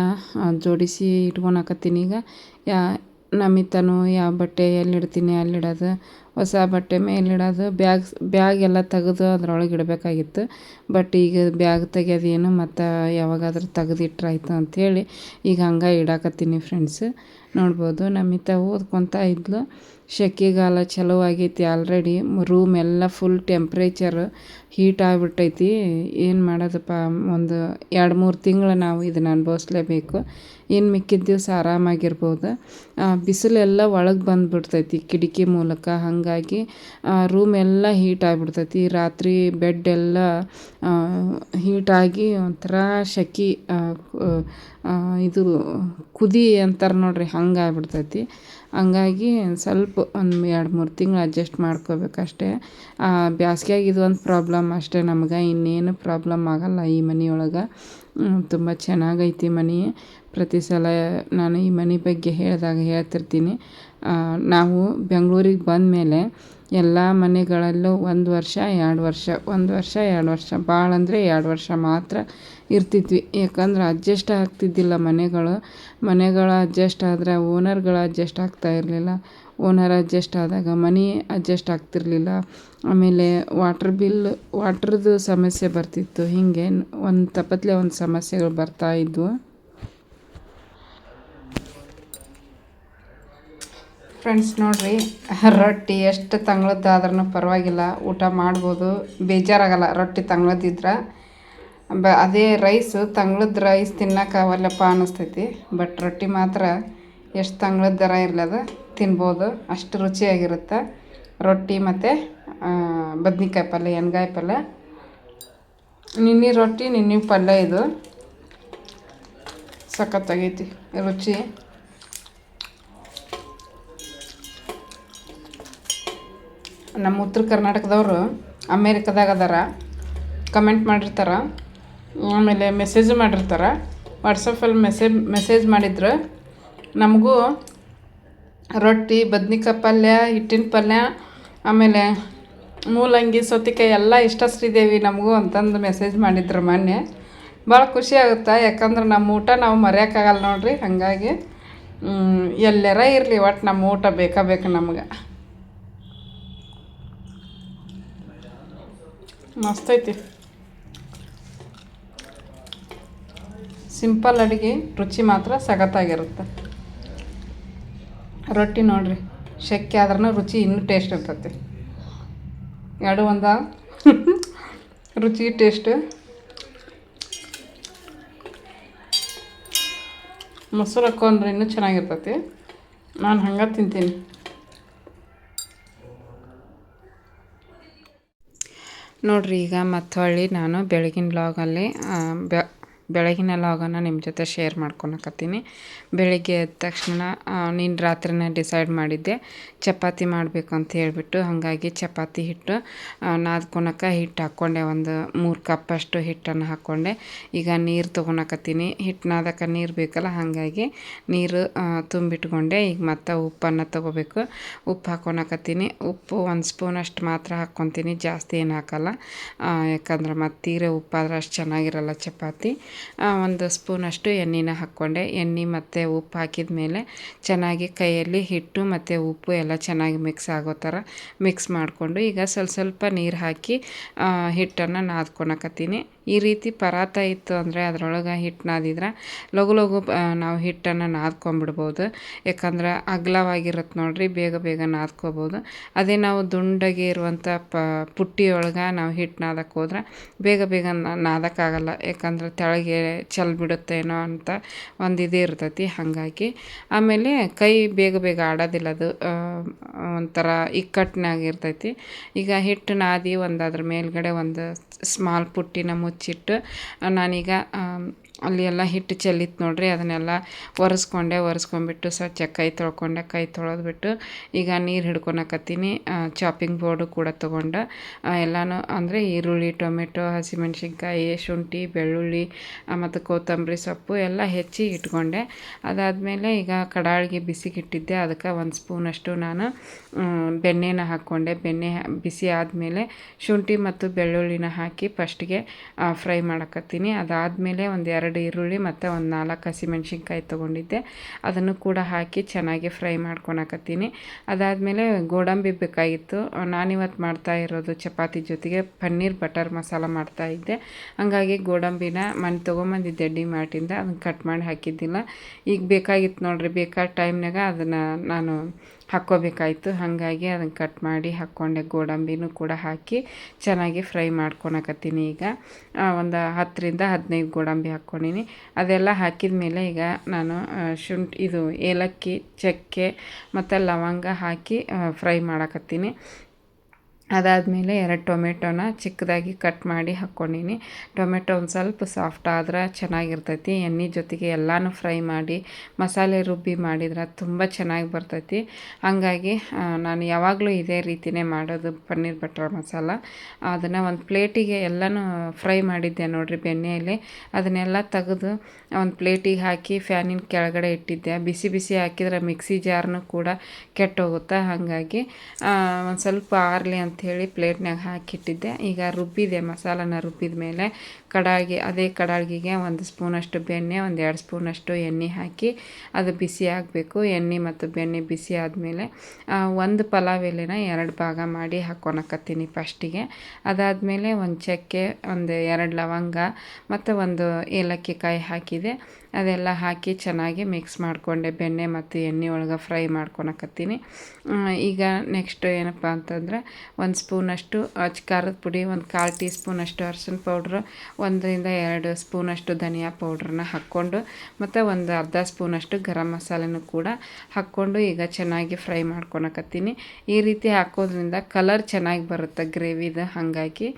ಜೋಡಿಸಿ ಇಟ್ಕೊಳಕತ್ತೀನಿ. ಈಗ ನಮಿತನು ಯಾವ ಬಟ್ಟೆ ಎಲ್ಲಿಡ್ತೀನಿ ಅಲ್ಲಿಡೋದು, ಹೊಸ ಬಟ್ಟೆ ಮೇಲಿಡೋದು, ಬ್ಯಾಗ್ ಎಲ್ಲ ತೆಗೆದು ಅದ್ರೊಳಗೆ ಇಡಬೇಕಾಗಿತ್ತು. ಬಟ್ ಈಗ ಬ್ಯಾಗ್ ತೆಗೆಯೋದೇನು ಮತ್ತು ಯಾವಾಗಾದ್ರೂ ತೆಗೆದಿಟ್ರಾಯ್ತು ಅಂಥೇಳಿ ಈಗ ಹಂಗೆ ಇಡಾಕತ್ತೀನಿ ಫ್ರೆಂಡ್ಸ್. ನೋಡ್ಬೋದು, ನಮಿತ ಓದ್ಕೊತಾ ಇದ್ಲು. ಸೆಕೆಗಾಲ ಚಲೋ ಆಗೈತಿ ಆಲ್ರೆಡಿ. ರೂಮ್ ಎಲ್ಲ ಫುಲ್ ಟೆಂಪ್ರೇಚರ್ ಹೀಟ್ ಆಗಿಬಿಟ್ಟೈತಿ. ಏನು ಮಾಡೋದಪ್ಪ, ಒಂದು 2-3 ತಿಂಗಳು ನಾವು ಇದನ್ನು ಅನುಭವಿಸ್ಲೇಬೇಕು. ಇನ್ನು ಮಿಕ್ಕಿದ ದಿವಸ ಆರಾಮಾಗಿರ್ಬೋದು. ಬಿಸಿಲೆಲ್ಲ ಒಳಗೆ ಬಂದುಬಿಡ್ತೈತಿ ಕಿಟಕಿ ಮೂಲಕ. ಹಾಗಾಗಿ ರೂಮ್ ಎಲ್ಲ ಹೀಟ್ ಆಗಿಬಿಡ್ತೈತಿ. ರಾತ್ರಿ ಬೆಡ್ ಎಲ್ಲ ಹೀಟಾಗಿ ಒಂಥರ ಸೆಕೆ, ಇದು ಕುದಿ ಅಂತಾರೆ ನೋಡ್ರಿ, ಹಂಗೆ ಆಗ್ಬಿಡ್ತೈತಿ. ಹಂಗಾಗಿ ಸ್ವಲ್ಪ ಒಂದು 2-3 ತಿಂಗಳು ಅಡ್ಜಸ್ಟ್ ಮಾಡ್ಕೋಬೇಕಷ್ಟೇ. ಬ್ಯಾಸ್ಗ್ಯಾಗ ಇದೊಂದು ಪ್ರಾಬ್ಲಮ್ ಅಷ್ಟೇ ನಮ್ಗೆ, ಇನ್ನೇನು ಪ್ರಾಬ್ಲಮ್ ಆಗೋಲ್ಲ ಈ ಮನೆಯೊಳಗೆ. ತುಂಬ ಚೆನ್ನಾಗೈತಿ ಮನೆ. ಪ್ರತಿ ಸಲ ನಾನು ಈ ಮನೆ ಬಗ್ಗೆ ಹೇಳಿದಾಗ ಹೇಳ್ತಿರ್ತೀನಿ. ನಾವು ಬೆಂಗಳೂರಿಗೆ ಬಂದಮೇಲೆ ಎಲ್ಲ ಮನೆಗಳಲ್ಲೂ 1 ವರ್ಷ 2 ವರ್ಷ 1 ವರ್ಷ 2 ವರ್ಷ, ಭಾಳ ಅಂದರೆ 2 ವರ್ಷ ಮಾತ್ರ ಇರ್ತಿದ್ವಿ. ಯಾಕಂದ್ರೆ ಅಡ್ಜಸ್ಟ್ ಆಗ್ತಿದ್ದಿಲ್ಲ ಮನೆಗಳು ಅಡ್ಜಸ್ಟ್ ಆದರೆ ಓನರ್ಗಳು ಅಡ್ಜಸ್ಟ್ ಆಗ್ತಾ ಇರಲಿಲ್ಲ. ಓನರ್ ಅಡ್ಜಸ್ಟ್ ಆದಾಗ ಮನೆ ಅಡ್ಜಸ್ಟ್ ಆಗ್ತಿರಲಿಲ್ಲ. ಆಮೇಲೆ ವಾಟ್ರದ್ದು ಸಮಸ್ಯೆ ಬರ್ತಿತ್ತು. ಹೀಗೆ ಒಂದು ತಪ್ಪತ್ಲೆ ಒಂದು ಸಮಸ್ಯೆಗಳು ಬರ್ತಾಯಿದ್ವು. ಫ್ರೆಂಡ್ಸ್ ನೋಡಿರಿ, ರೊಟ್ಟಿ ಎಷ್ಟು ತಂಗ್ಳದ್ದಾದ್ರೂ ಪರವಾಗಿಲ್ಲ, ಊಟ ಮಾಡ್ಬೋದು, ಬೇಜಾರಾಗಲ್ಲ. ರೊಟ್ಟಿ ತಂಗ್ಳದಿದ್ರೆ ಅದೇ ರೈಸು, ತಂಗ್ಳದ ರೈಸ್ ತಿನ್ನೋಕ್ಕಾಗಲ್ಲಪ್ಪ ಅನ್ನಿಸ್ತೈತಿ. ಬಟ್ ರೊಟ್ಟಿ ಮಾತ್ರ ಎಷ್ಟು ತಂಗ್ಳದ ದರ ಇರಲದ ತಿನ್ಬೋದು, ಅಷ್ಟು ರುಚಿಯಾಗಿರುತ್ತೆ. ರೊಟ್ಟಿ ಮತ್ತು ಬದ್ನಿಕಾಯಿ ಪಲ್ಯ, ಎಣ್ಗಾಯಿ ಪಲ್ಯ. ನಿನ್ನೆ ರೊಟ್ಟಿ ನಿನ್ನೆ ಪಲ್ಯ, ಇದು ಸಖತ್ತಾಗೈತಿ ರುಚಿ. ನಮ್ಮ ಉತ್ತರ ಕರ್ನಾಟಕದವರು ಅಮೇರಿಕದಾಗ ಅದಾರ, ಕಮೆಂಟ್ ಮಾಡಿರ್ತಾರೆ. ಆಮೇಲೆ ಮೆಸೇಜ್ ಮಾಡಿರ್ತಾರೆ. ವಾಟ್ಸಪ್ಪಲ್ಲಿ ಮೆಸೇಜ್ ಮಾಡಿದ್ರು. ನಮಗೂ ರೊಟ್ಟಿ, ಬದ್ನಿಕಾಯಿ ಪಲ್ಯ, ಹಿಟ್ಟಿನ ಪಲ್ಯ, ಆಮೇಲೆ ಮೂಲಂಗಿ, ಸೌತೆಕಾಯಿ ಎಲ್ಲ ಇಷ್ಟ ಶ್ರೀದೇವಿ ನಮಗೂ ಅಂತಂದು ಮೆಸೇಜ್ ಮಾಡಿದ್ರು ಮೊನ್ನೆ. ಭಾಳ ಖುಷಿ ಆಗುತ್ತೆ. ಯಾಕಂದ್ರೆ ನಮ್ಮ ಊಟ ನಾವು ಮರೆಯೋಕ್ಕಾಗಲ್ಲ ನೋಡ್ರಿ. ಹಾಗಾಗಿ ಎಲ್ಲಾರ ಇರಲಿ, ಒಟ್ಟು ನಮ್ಮ ಊಟ ಬೇಕು ನಮ್ಗೆ. ಮಸ್ತೈತಿ. ಸಿಂಪಲ್ ಅಡುಗೆ, ರುಚಿ ಮಾತ್ರ ಸಖತ್ತಾಗಿರುತ್ತೆ. ರೊಟ್ಟಿ ನೋಡ್ರಿ, ಶೆಕೆ ಆದ್ರೂ ರುಚಿ ಇನ್ನೂ ಟೇಸ್ಟ್ ಇರ್ತೈತಿ. ಎರಡು ಒಂದ ರುಚಿ ಟೇಸ್ಟ್. ಮೊಸರು ಹಾಕೊಂಡ್ರೆ ಇನ್ನೂ ಚೆನ್ನಾಗಿರ್ತೈತಿ. ನಾನು ಹಂಗೆ ತಿಂತೀನಿ. ನೋಡ್ರಿ, ಈಗ ಮತ್ತೆ ಹೊಳ್ಳಿ ನಾನು ಬೆಳಗಿನ ಬ್ಲಾಗಲ್ಲಿ ಬೆಳಗಿನ ಲಾಗನ್ನು ನಿಮ್ಮ ಜೊತೆ ಶೇರ್ ಮಾಡ್ಕೊಳಕತ್ತೀನಿ. ಬೆಳಿಗ್ಗೆ ಎದ್ದ ತಕ್ಷಣ ನೀನು ರಾತ್ರಿನೇ ಡಿಸೈಡ್ ಮಾಡಿದ್ದೆ ಚಪಾತಿ ಮಾಡಬೇಕು ಅಂತ ಹೇಳಿಬಿಟ್ಟು. ಹಾಗಾಗಿ ಚಪಾತಿ ಹಿಟ್ಟು ನಾದ್ಕೊಳಕ್ಕೆ ಹಿಟ್ಟು ಹಾಕ್ಕೊಂಡೆ. ಒಂದು 3 ಕಪ್ಪಷ್ಟು ಹಿಟ್ಟನ್ನು ಹಾಕ್ಕೊಂಡೆ. ಈಗ ನೀರು ತೊಗೊಳಕತ್ತೀನಿ. ಹಿಟ್ಟು ನಾದಕ್ಕೆ ನೀರು ಬೇಕಲ್ಲ, ಹಾಗಾಗಿ ನೀರು ತುಂಬಿಟ್ಕೊಂಡೆ. ಈಗ ಮತ್ತು ಉಪ್ಪನ್ನು ತೊಗೋಬೇಕು. ಉಪ್ಪು ಹಾಕ್ಕೊಳಕತ್ತೀನಿ. ಉಪ್ಪು 1 ಸ್ಪೂನಷ್ಟು ಮಾತ್ರ ಹಾಕ್ಕೊತೀನಿ, ಜಾಸ್ತಿ ಏನು ಹಾಕಲ್ಲ. ಯಾಕಂದ್ರೆ ಮತ್ತು ತೀರೆ ಉಪ್ಪಾದ್ರೆ ಅಷ್ಟು ಚೆನ್ನಾಗಿರಲ್ಲ ಚಪಾತಿ. 1 ಸ್ಪೂನಷ್ಟು ಎಣ್ಣೆನ ಹಾಕ್ಕೊಂಡೆ. ಎಣ್ಣೆ ಮತ್ತು ಉಪ್ಪು ಹಾಕಿದ ಮೇಲೆ ಚೆನ್ನಾಗಿ ಕೈಯಲ್ಲಿ ಹಿಟ್ಟು ಮತ್ತು ಉಪ್ಪು ಎಲ್ಲ ಚೆನ್ನಾಗಿ ಮಿಕ್ಸ್ ಆಗೋ ಥರ ಮಿಕ್ಸ್ ಮಾಡಿಕೊಂಡು ಈಗ ಸ್ವಲ್ಪ ನೀರು ಹಾಕಿ ಹಿಟ್ಟನ್ನು ನಾದ್ಕೊಳಕತ್ತೀನಿ. ಈ ರೀತಿ ಪರಾತ ಇತ್ತು ಅಂದರೆ ಅದರೊಳಗೆ ಹಿಟ್ಟು ನಾದಿದ್ರೆ ಲಘು ನಾವು ಹಿಟ್ಟನ್ನು ನಾದ್ಕೊಂಬಿಡ್ಬೋದು. ಯಾಕಂದ್ರೆ ಅಗಲವಾಗಿರುತ್ತೆ ನೋಡ್ರಿ, ಬೇಗ ನಾದ್ಕೋಬೋದು. ಅದೇ ನಾವು ದುಂಡಗೆ ಇರುವಂಥ ಪುಟ್ಟಿಯೊಳಗೆ ನಾವು ಹಿಟ್ಟು ನಾದಕ್ಕೆ ಹೋದ್ರೆ ಬೇಗ ನಾದಕ್ಕಾಗಲ್ಲ. ಯಾಕಂದ್ರೆ ತೆಳಗೆ ಬಿಡುತ್ತೇನೋ ಅಂತ ಒಂದು ಇದು ಇರ್ತೈತಿ. ಹಾಗಾಗಿ ಆಮೇಲೆ ಕೈ ಬೇಗ ಆಡೋದಿಲ್ಲ, ಅದು ಒಂಥರ ಇಕ್ಕಟ್ಟಿನಾಗಿರ್ತೈತಿ. ಈಗ ಹಿಟ್ಟು ನಾದಿ ಅದ್ರ ಮೇಲ್ಗಡೆ ಒಂದು ಸ್ಮಾಲ್ ಪುಟ್ಟಿನ ಮುಚ್ಚಿಟ್ಟು ನಾನೀಗ ಅಲ್ಲಿ ಎಲ್ಲ ಹಿಟ್ಟು ಚೆಲ್ಲಿತ್ತು ನೋಡ್ರಿ, ಅದನ್ನೆಲ್ಲ ಒರೆಸ್ಕೊಂಡ್ಬಿಟ್ಟು ಸ್ವಚ್ಛ ಕೈ ತೊಳೆದ್ಬಿಟ್ಟು ಈಗ ನೀರು ಹಿಡ್ಕೊಳಕತ್ತೀನಿ. ಚಾಪಿಂಗ್ ಬೋರ್ಡು ಕೂಡ ತೊಗೊಂಡು ಎಲ್ಲನೂ ಅಂದರೆ ಈರುಳ್ಳಿ, ಟೊಮೆಟೊ, ಹಸಿಮೆಣ್ಸಿನ್ಕಾಯಿ, ಶುಂಠಿ, ಬೆಳ್ಳುಳ್ಳಿ ಮತ್ತು ಕೊತ್ತಂಬರಿ ಸೊಪ್ಪು ಎಲ್ಲ ಹೆಚ್ಚಿ ಇಟ್ಕೊಂಡೆ. ಅದಾದಮೇಲೆ ಈಗ ಕಡಾಳಿಗೆ ಬಿಸಿಗಿಟ್ಟಿದ್ದೆ. ಅದಕ್ಕೆ 1 ಸ್ಪೂನಷ್ಟು ನಾನು ಬೆಣ್ಣೆನ ಹಾಕ್ಕೊಂಡೆ. ಬೆಣ್ಣೆ ಬಿಸಿ ಆದಮೇಲೆ ಶುಂಠಿ ಮತ್ತು ಬೆಳ್ಳುಳ್ಳಿನ ಹಾಕಿ ಫಸ್ಟಿಗೆ ಫ್ರೈ ಮಾಡಕತ್ತೀನಿ. ಅದಾದಮೇಲೆ 2 ಈರುಳ್ಳಿ ಮತ್ತು 4 ಹಸಿಮೆಣ್ಸಿನ್ಕಾಯಿ ತೊಗೊಂಡಿದ್ದೆ, ಅದನ್ನು ಕೂಡ ಹಾಕಿ ಚೆನ್ನಾಗಿ ಫ್ರೈ ಮಾಡ್ಕೊಳಕತ್ತೀನಿ. ಅದಾದಮೇಲೆ ಗೋಡಂಬಿ ಬೇಕಾಗಿತ್ತು. ನಾನಿವತ್ತು ಮಾಡ್ತಾ ಇರೋದು ಚಪಾತಿ ಜೊತೆಗೆ ಪನ್ನೀರ್ ಬಟರ್ ಮಸಾಲ ಮಾಡ್ತಾಯಿದ್ದೆ. ಹಾಗಾಗಿ ಗೋಡಂಬಿನ ತೊಗೊಂಬಂದಿದ್ದೆ ಡಿಮಾರ್ಟಿಂದ, ಅದನ್ನು ಕಟ್ ಮಾಡಿ ಹಾಕಿದ್ದಿಲ್ಲ. ಈಗ ಬೇಕಾಗಿತ್ತು ನೋಡ್ರಿ, ಬೇಕಾದ ಟೈಮ್ನಾಗ ಅದನ್ನು ನಾನು ಹಾಕ್ಕೋಬೇಕಾಯ್ತು. ಹಾಗಾಗಿ ಅದನ್ನು ಕಟ್ ಮಾಡಿ ಹಾಕ್ಕೊಂಡೆ. ಗೋಡಂಬಿನೂ ಕೂಡ ಹಾಕಿ ಚೆನ್ನಾಗಿ ಫ್ರೈ ಮಾಡ್ಕೊಳಕತ್ತೀನಿ. ಈಗ ಒಂದು 10-15 ಗೋಡಂಬಿ ಹಾಕ್ಕೊಂಡಿನಿ. ಅದೆಲ್ಲ ಹಾಕಿದ ಮೇಲೆ ಈಗ ನಾನು ಇದು ಏಲಕ್ಕಿ, ಚಕ್ಕೆ ಮತ್ತು ಲವಂಗ ಹಾಕಿ ಫ್ರೈ ಮಾಡಕತ್ತೀನಿ. ಅದಾದಮೇಲೆ 2 ಟೊಮೆಟೊನ ಚಿಕ್ಕದಾಗಿ ಕಟ್ ಮಾಡಿ ಹಾಕ್ಕೊಂಡಿನಿ. ಟೊಮೆಟೊ ಒಂದು ಸ್ವಲ್ಪ ಸಾಫ್ಟ್ ಆದ್ರೆ ಚೆನ್ನಾಗಿರ್ತೈತಿ. ಎಣ್ಣೆ ಜೊತೆಗೆ ಎಲ್ಲನೂ ಫ್ರೈ ಮಾಡಿ ಮಸಾಲೆ ರುಬ್ಬಿ ಮಾಡಿದ್ರೆ ತುಂಬ ಚೆನ್ನಾಗಿ ಬರ್ತೈತಿ. ಹಾಗಾಗಿ ನಾನು ಯಾವಾಗಲೂ ಇದೇ ರೀತಿಯೇ ಮಾಡೋದು ಪನ್ನೀರ್ ಬಟರ್ ಮಸಾಲ. ಅದನ್ನು ಒಂದು ಪ್ಲೇಟಿಗೆ ಎಲ್ಲನೂ ಫ್ರೈ ಮಾಡಿದ್ದೆ ನೋಡಿರಿ ಬೆಣ್ಣೆಯಲ್ಲಿ. ಅದನ್ನೆಲ್ಲ ತೆಗೆದು ಒಂದು ಪ್ಲೇಟಿಗೆ ಹಾಕಿ ಫ್ಯಾನಿನ ಕೆಳಗಡೆ ಇಟ್ಟಿದ್ದೆ. ಬಿಸಿ ಹಾಕಿದ್ರೆ ಮಿಕ್ಸಿ ಜಾರ್ನೂ ಕೂಡ ಕೆಟ್ಟೋಗುತ್ತೆ. ಹಾಗಾಗಿ ಒಂದು ಸ್ವಲ್ಪ ಆರಲಿ ಅಂಥೇಳಿ ಪ್ಲೇಟ್ನಾಗ ಹಾಕಿಟ್ಟಿದ್ದೆ. ಈಗ ಮಸಾಲನ ರುಬ್ಬಿದ ಮೇಲೆ ಅದೇ ಕಡಾಯಿಗೆ 1 ಸ್ಪೂನಷ್ಟು ಬೆಣ್ಣೆ, 2 ಸ್ಪೂನಷ್ಟು ಎಣ್ಣೆ ಹಾಕಿ ಅದು ಬಿಸಿ ಆಗಬೇಕು. ಎಣ್ಣೆ ಮತ್ತು ಬೆಣ್ಣೆ ಬಿಸಿ ಆದಮೇಲೆ 1 ಪಲಾವ್ ಎಲೆನ 2 ಭಾಗ ಮಾಡಿ ಹಾಕ್ಕೊಳಕತ್ತೀನಿ ಫಸ್ಟಿಗೆ. ಅದಾದಮೇಲೆ 1 ಚಕ್ಕೆ, 2 ಲವಂಗ ಮತ್ತು 1 ಏಲಕ್ಕಿ ಕಾಯಿ ಹಾಕಿದೆ. ಅದೆಲ್ಲ ಹಾಕಿ ಚೆನ್ನಾಗಿ ಮಿಕ್ಸ್ ಮಾಡಿಕೊಂಡೆ. ಬೆಣ್ಣೆ ಮತ್ತು ಎಣ್ಣೆ ಒಳಗೆ ಫ್ರೈ ಮಾಡ್ಕೊಳಕತ್ತೀನಿ. ಈಗ ನೆಕ್ಸ್ಟ್ ಏನಪ್ಪ ಅಂತಂದರೆ 1 ಸ್ಪೂನಷ್ಟು ಖಾರದ ಪುಡಿ, 1/4 ಟೀ ಸ್ಪೂನಷ್ಟು ಅರಿಶಿನ ಪೌಡ್ರು, 1-2 ಸ್ಪೂನಷ್ಟು ಧನಿಯಾ ಪೌಡ್ರನ್ನ ಹಾಕ್ಕೊಂಡು ಮತ್ತು 1/2 ಸ್ಪೂನಷ್ಟು ಗರಂ ಮಸಾಲೆನೂ ಕೂಡ ಹಾಕ್ಕೊಂಡು ಈಗ ಚೆನ್ನಾಗಿ ಫ್ರೈ ಮಾಡ್ಕೊಳಕತ್ತೀನಿ. ಈ ರೀತಿ ಹಾಕೋದ್ರಿಂದ ಕಲರ್ ಚೆನ್ನಾಗಿ ಬರುತ್ತೆ ಗ್ರೇವಿದು. ಹಾಗಾಗಿ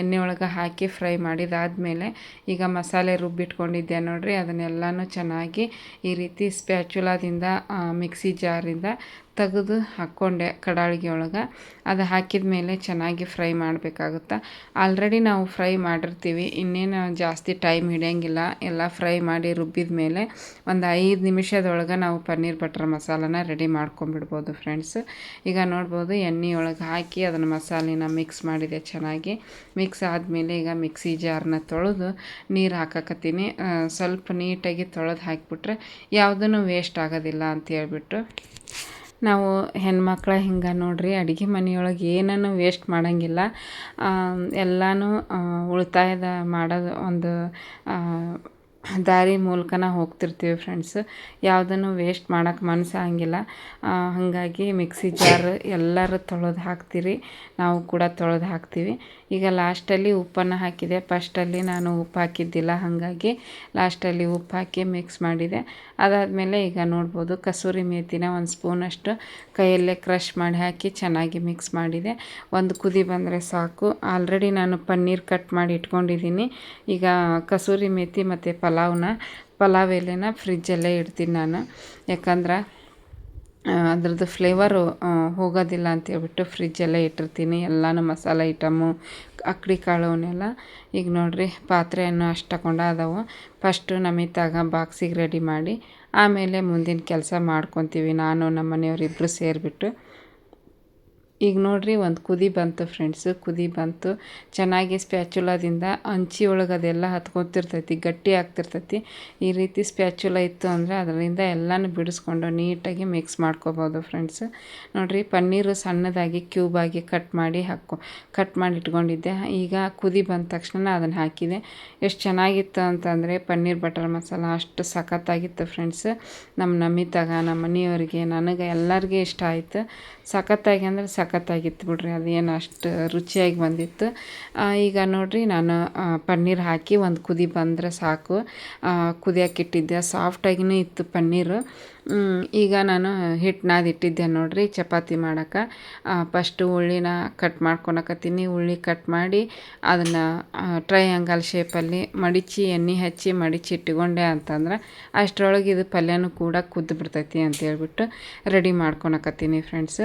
ಎಣ್ಣೆ ಒಳಗೆ ಹಾಕಿ ಫ್ರೈ ಮಾಡಿದಾದಮೇಲೆ ಈಗ ಮಸಾಲೆ ರುಬ್ಬಿಟ್ಕೊಂಡಿದ್ದೆ ನೋಡಿರಿ, ಅದನ್ನೆಲ್ಲನೂ ಚೆನ್ನಾಗಿ ಈ ರೀತಿ ಸ್ಪ್ಯಾಚುಲಾದಿಂದ ಮಿಕ್ಸಿ ಜಾರಿಂದ ತೆಗೆದು ಹಾಕ್ಕೊಂಡೆ ಕಡಾಳಿಗೆ ಒಳಗೆ. ಅದು ಹಾಕಿದ ಮೇಲೆ ಚೆನ್ನಾಗಿ ಫ್ರೈ ಮಾಡಬೇಕಾಗುತ್ತೆ. ಆಲ್ರೆಡಿ ನಾವು ಫ್ರೈ ಮಾಡಿರ್ತೀವಿ, ಇನ್ನೇನು ಜಾಸ್ತಿ ಟೈಮ್ ಹಿಡಿಯೋಂಗಿಲ್ಲ. ಎಲ್ಲ ಫ್ರೈ ಮಾಡಿ ರುಬ್ಬಿದ ಮೇಲೆ ಒಂದು 5 ನಿಮಿಷದೊಳಗೆ ನಾವು ಪನ್ನೀರ್ ಬಟರ್ ಮಸಾಲನ ರೆಡಿ ಮಾಡ್ಕೊಂಬಿಡ್ಬೋದು ಫ್ರೆಂಡ್ಸ್. ಈಗ ನೋಡ್ಬೋದು ಎಣ್ಣೆ ಒಳಗೆ ಹಾಕಿ ಅದನ್ನು ಮಸಾಲೆನ ಮಿಕ್ಸ್ ಮಾಡಿದೆ. ಚೆನ್ನಾಗಿ ಮಿಕ್ಸ್ ಆದಮೇಲೆ ಈಗ ಮಿಕ್ಸಿ ಜಾರನ್ನ ತೊಳೆದು ನೀರು ಹಾಕಕತ್ತೀನಿ. ಸ್ವಲ್ಪ ನೀಟಾಗಿ ತೊಳೆದು ಹಾಕಿಬಿಟ್ರೆ ಯಾವುದೂ ವೇಸ್ಟ್ ಆಗೋದಿಲ್ಲ ಅಂತ ಹೇಳ್ಬಿಟ್ಟು. ನಾವು ಹೆಣ್ಮಕ್ಳು ಹಿಂಗೆ ನೋಡ್ರಿ, ಅಡುಗೆ ಮನೆಯೊಳಗೆ ಏನನ್ನು ವೇಸ್ಟ್ ಮಾಡೋಂಗಿಲ್ಲ. ಎಲ್ಲನೂ ಉಳಿತಾಯದ ಮಾಡೋದು ಒಂದು ದಾರಿ ಮೂಲಕನ ಹೋಗ್ತಿರ್ತೀವಿ ಫ್ರೆಂಡ್ಸ್. ಯಾವುದನ್ನು ವೇಸ್ಟ್ ಮಾಡೋಕ್ಕೆ ಮನಸ್ಸು ಆಗಂಗಿಲ್ಲ. ಹಾಗಾಗಿ ಮಿಕ್ಸಿ ಜಾರ್ ಎಲ್ಲರೂ ತೊಳೆದು ಹಾಕ್ತೀರಿ, ನಾವು ಕೂಡ ತೊಳೆದು ಹಾಕ್ತೀವಿ. ಈಗ ಲಾಸ್ಟಲ್ಲಿ ಉಪ್ಪನ್ನು ಹಾಕಿದೆ. ಫಸ್ಟಲ್ಲಿ ನಾನು ಉಪ್ಪು ಹಾಕಿದ್ದಿಲ್ಲ, ಹಾಗಾಗಿ ಲಾಸ್ಟಲ್ಲಿ ಉಪ್ಪು ಹಾಕಿ ಮಿಕ್ಸ್ ಮಾಡಿದೆ. ಅದಾದಮೇಲೆ ಈಗ ನೋಡ್ಬೋದು ಕಸೂರಿ ಮೇಥಿನ ಒಂದು ಸ್ಪೂನಷ್ಟು ಕೈಯಲ್ಲೇ ಕ್ರಷ್ ಮಾಡಿ ಹಾಕಿ ಚೆನ್ನಾಗಿ ಮಿಕ್ಸ್ ಮಾಡಿದೆ. ಒಂದು ಕುದಿ ಬಂದರೆ ಸಾಕು. ಆಲ್ರೆಡಿ ನಾನು ಪನ್ನೀರ್ ಕಟ್ ಮಾಡಿ ಇಟ್ಕೊಂಡಿದ್ದೀನಿ. ಈಗ ಕಸೂರಿ ಮೇಥಿ ಮತ್ತು ಪಲಾವ್ ಎಲೆನ ಫ್ರಿಜ್ಜಲ್ಲೇ ಇಡ್ತೀನಿ ನಾನು. ಯಾಕಂದ್ರೆ ಅದ್ರದ್ದು ಫ್ಲೇವರು ಹೋಗೋದಿಲ್ಲ ಅಂತೇಳ್ಬಿಟ್ಟು ಫ್ರಿಜ್ಜಲ್ಲೇ ಇಟ್ಟಿರ್ತೀನಿ ಎಲ್ಲನೂ ಮಸಾಲೆ ಐಟಮು, ಅಕ್ಕಡಿ ಕಾಳವನ್ನೆಲ್ಲ. ಈಗ ನೋಡಿರಿ ಪಾತ್ರೆಯನ್ನು ಅಷ್ಟು ತಗೊಂಡು ಅದಾವು. ಫಸ್ಟು ನಮಿತಾಗ ಬಾಕ್ಸಿಗೆ ರೆಡಿ ಮಾಡಿ ಆಮೇಲೆ ಮುಂದಿನ ಕೆಲಸ ಮಾಡ್ಕೊತೀವಿ, ನಾನು ನಮ್ಮ ಮನೆಯವರಿಬ್ಬರು ಸೇರಿಬಿಟ್ಟು. ಈಗ ನೋಡಿರಿ ಒಂದು ಕುದಿ ಬಂತು ಫ್ರೆಂಡ್ಸು. ಕುದಿ ಬಂತು ಚೆನ್ನಾಗಿ ಸ್ಪ್ಯಾಚುಲಾದಿಂದ ಅಂಚಿ ಒಳಗೆ ಅದೆಲ್ಲ ಹತ್ಕೊತಿರ್ತೈತಿ, ಗಟ್ಟಿ ಆಗ್ತಿರ್ತೈತಿ. ಈ ರೀತಿ ಸ್ಪ್ಯಾಚುಲ ಇತ್ತು ಅಂದರೆ ಅದರಿಂದ ಎಲ್ಲನೂ ಬಿಡಿಸ್ಕೊಂಡು ನೀಟಾಗಿ ಮಿಕ್ಸ್ ಮಾಡ್ಕೋಬೋದು ಫ್ರೆಂಡ್ಸ್. ನೋಡಿರಿ ಪನ್ನೀರು ಸಣ್ಣದಾಗಿ ಕ್ಯೂಬಾಗಿ ಕಟ್ ಮಾಡಿ ಇಟ್ಕೊಂಡಿದ್ದೆ. ಈಗ ಕುದಿ ಬಂದ ತಕ್ಷಣ ಅದನ್ನು ಹಾಕಿದೆ. ಎಷ್ಟು ಚೆನ್ನಾಗಿತ್ತು ಅಂತಂದರೆ ಪನ್ನೀರ್ ಬಟರ್ ಮಸಾಲ ಅಷ್ಟು ಸಖತ್ತಾಗಿತ್ತು ಫ್ರೆಂಡ್ಸ್. ನಮ್ಮ ನಮಿತಾಗ, ನಮ್ಮ ಮನೆಯವರಿಗೆ, ನನಗೆ ಎಲ್ಲರಿಗೂ ಇಷ್ಟ ಆಯಿತು. ಸಖತ್ತಾಗಿ ಅಂದರೆ ಸಖತ್ತಾಗಿತ್ತು ಬಿಡ್ರಿ. ಅದೇನು ಅಷ್ಟು ರುಚಿಯಾಗಿ ಬಂದಿತ್ತು. ಈಗ ನೋಡಿರಿ ನಾನು ಪನ್ನೀರ್ ಹಾಕಿ ಒಂದು ಕುದಿ ಬಂದರೆ ಸಾಕು. ಕುದಿಯೋಕ್ಕಿಟ್ಟಿದ್ದೆ, ಸಾಫ್ಟಾಗಿಯೂ ಇತ್ತು ಪನ್ನೀರು. ಈಗ ನಾನು ಹಿಟ್ಟು ನಾದಿಟ್ಟಿದ್ದೆ ನೋಡಿರಿ ಚಪಾತಿ ಮಾಡೋಕ್ಕೆ. ಫಸ್ಟು ಉಳ್ಳಿನ ಕಟ್ ಮಾಡ್ಕೊಳಕತ್ತೀನಿ. ಉಳ್ಳಿ ಕಟ್ ಮಾಡಿ ಅದನ್ನು ಟ್ರಯಾಂಗಲ್ ಶೇಪಲ್ಲಿ ಮಡಿಚಿ ಎಣ್ಣೆ ಹಚ್ಚಿ ಮಡಿಚಿ ಇಟ್ಕೊಂಡೆ ಅಂತಂದ್ರೆ ಅಷ್ಟರೊಳಗೆ ಇದು ಪಲ್ಯನೂ ಕೂಡ ಕುದ್ದು ಬಿಡ್ತೈತಿ ಅಂತೇಳ್ಬಿಟ್ಟು ರೆಡಿ ಮಾಡ್ಕೊಳಕತ್ತೀನಿ ಫ್ರೆಂಡ್ಸ್.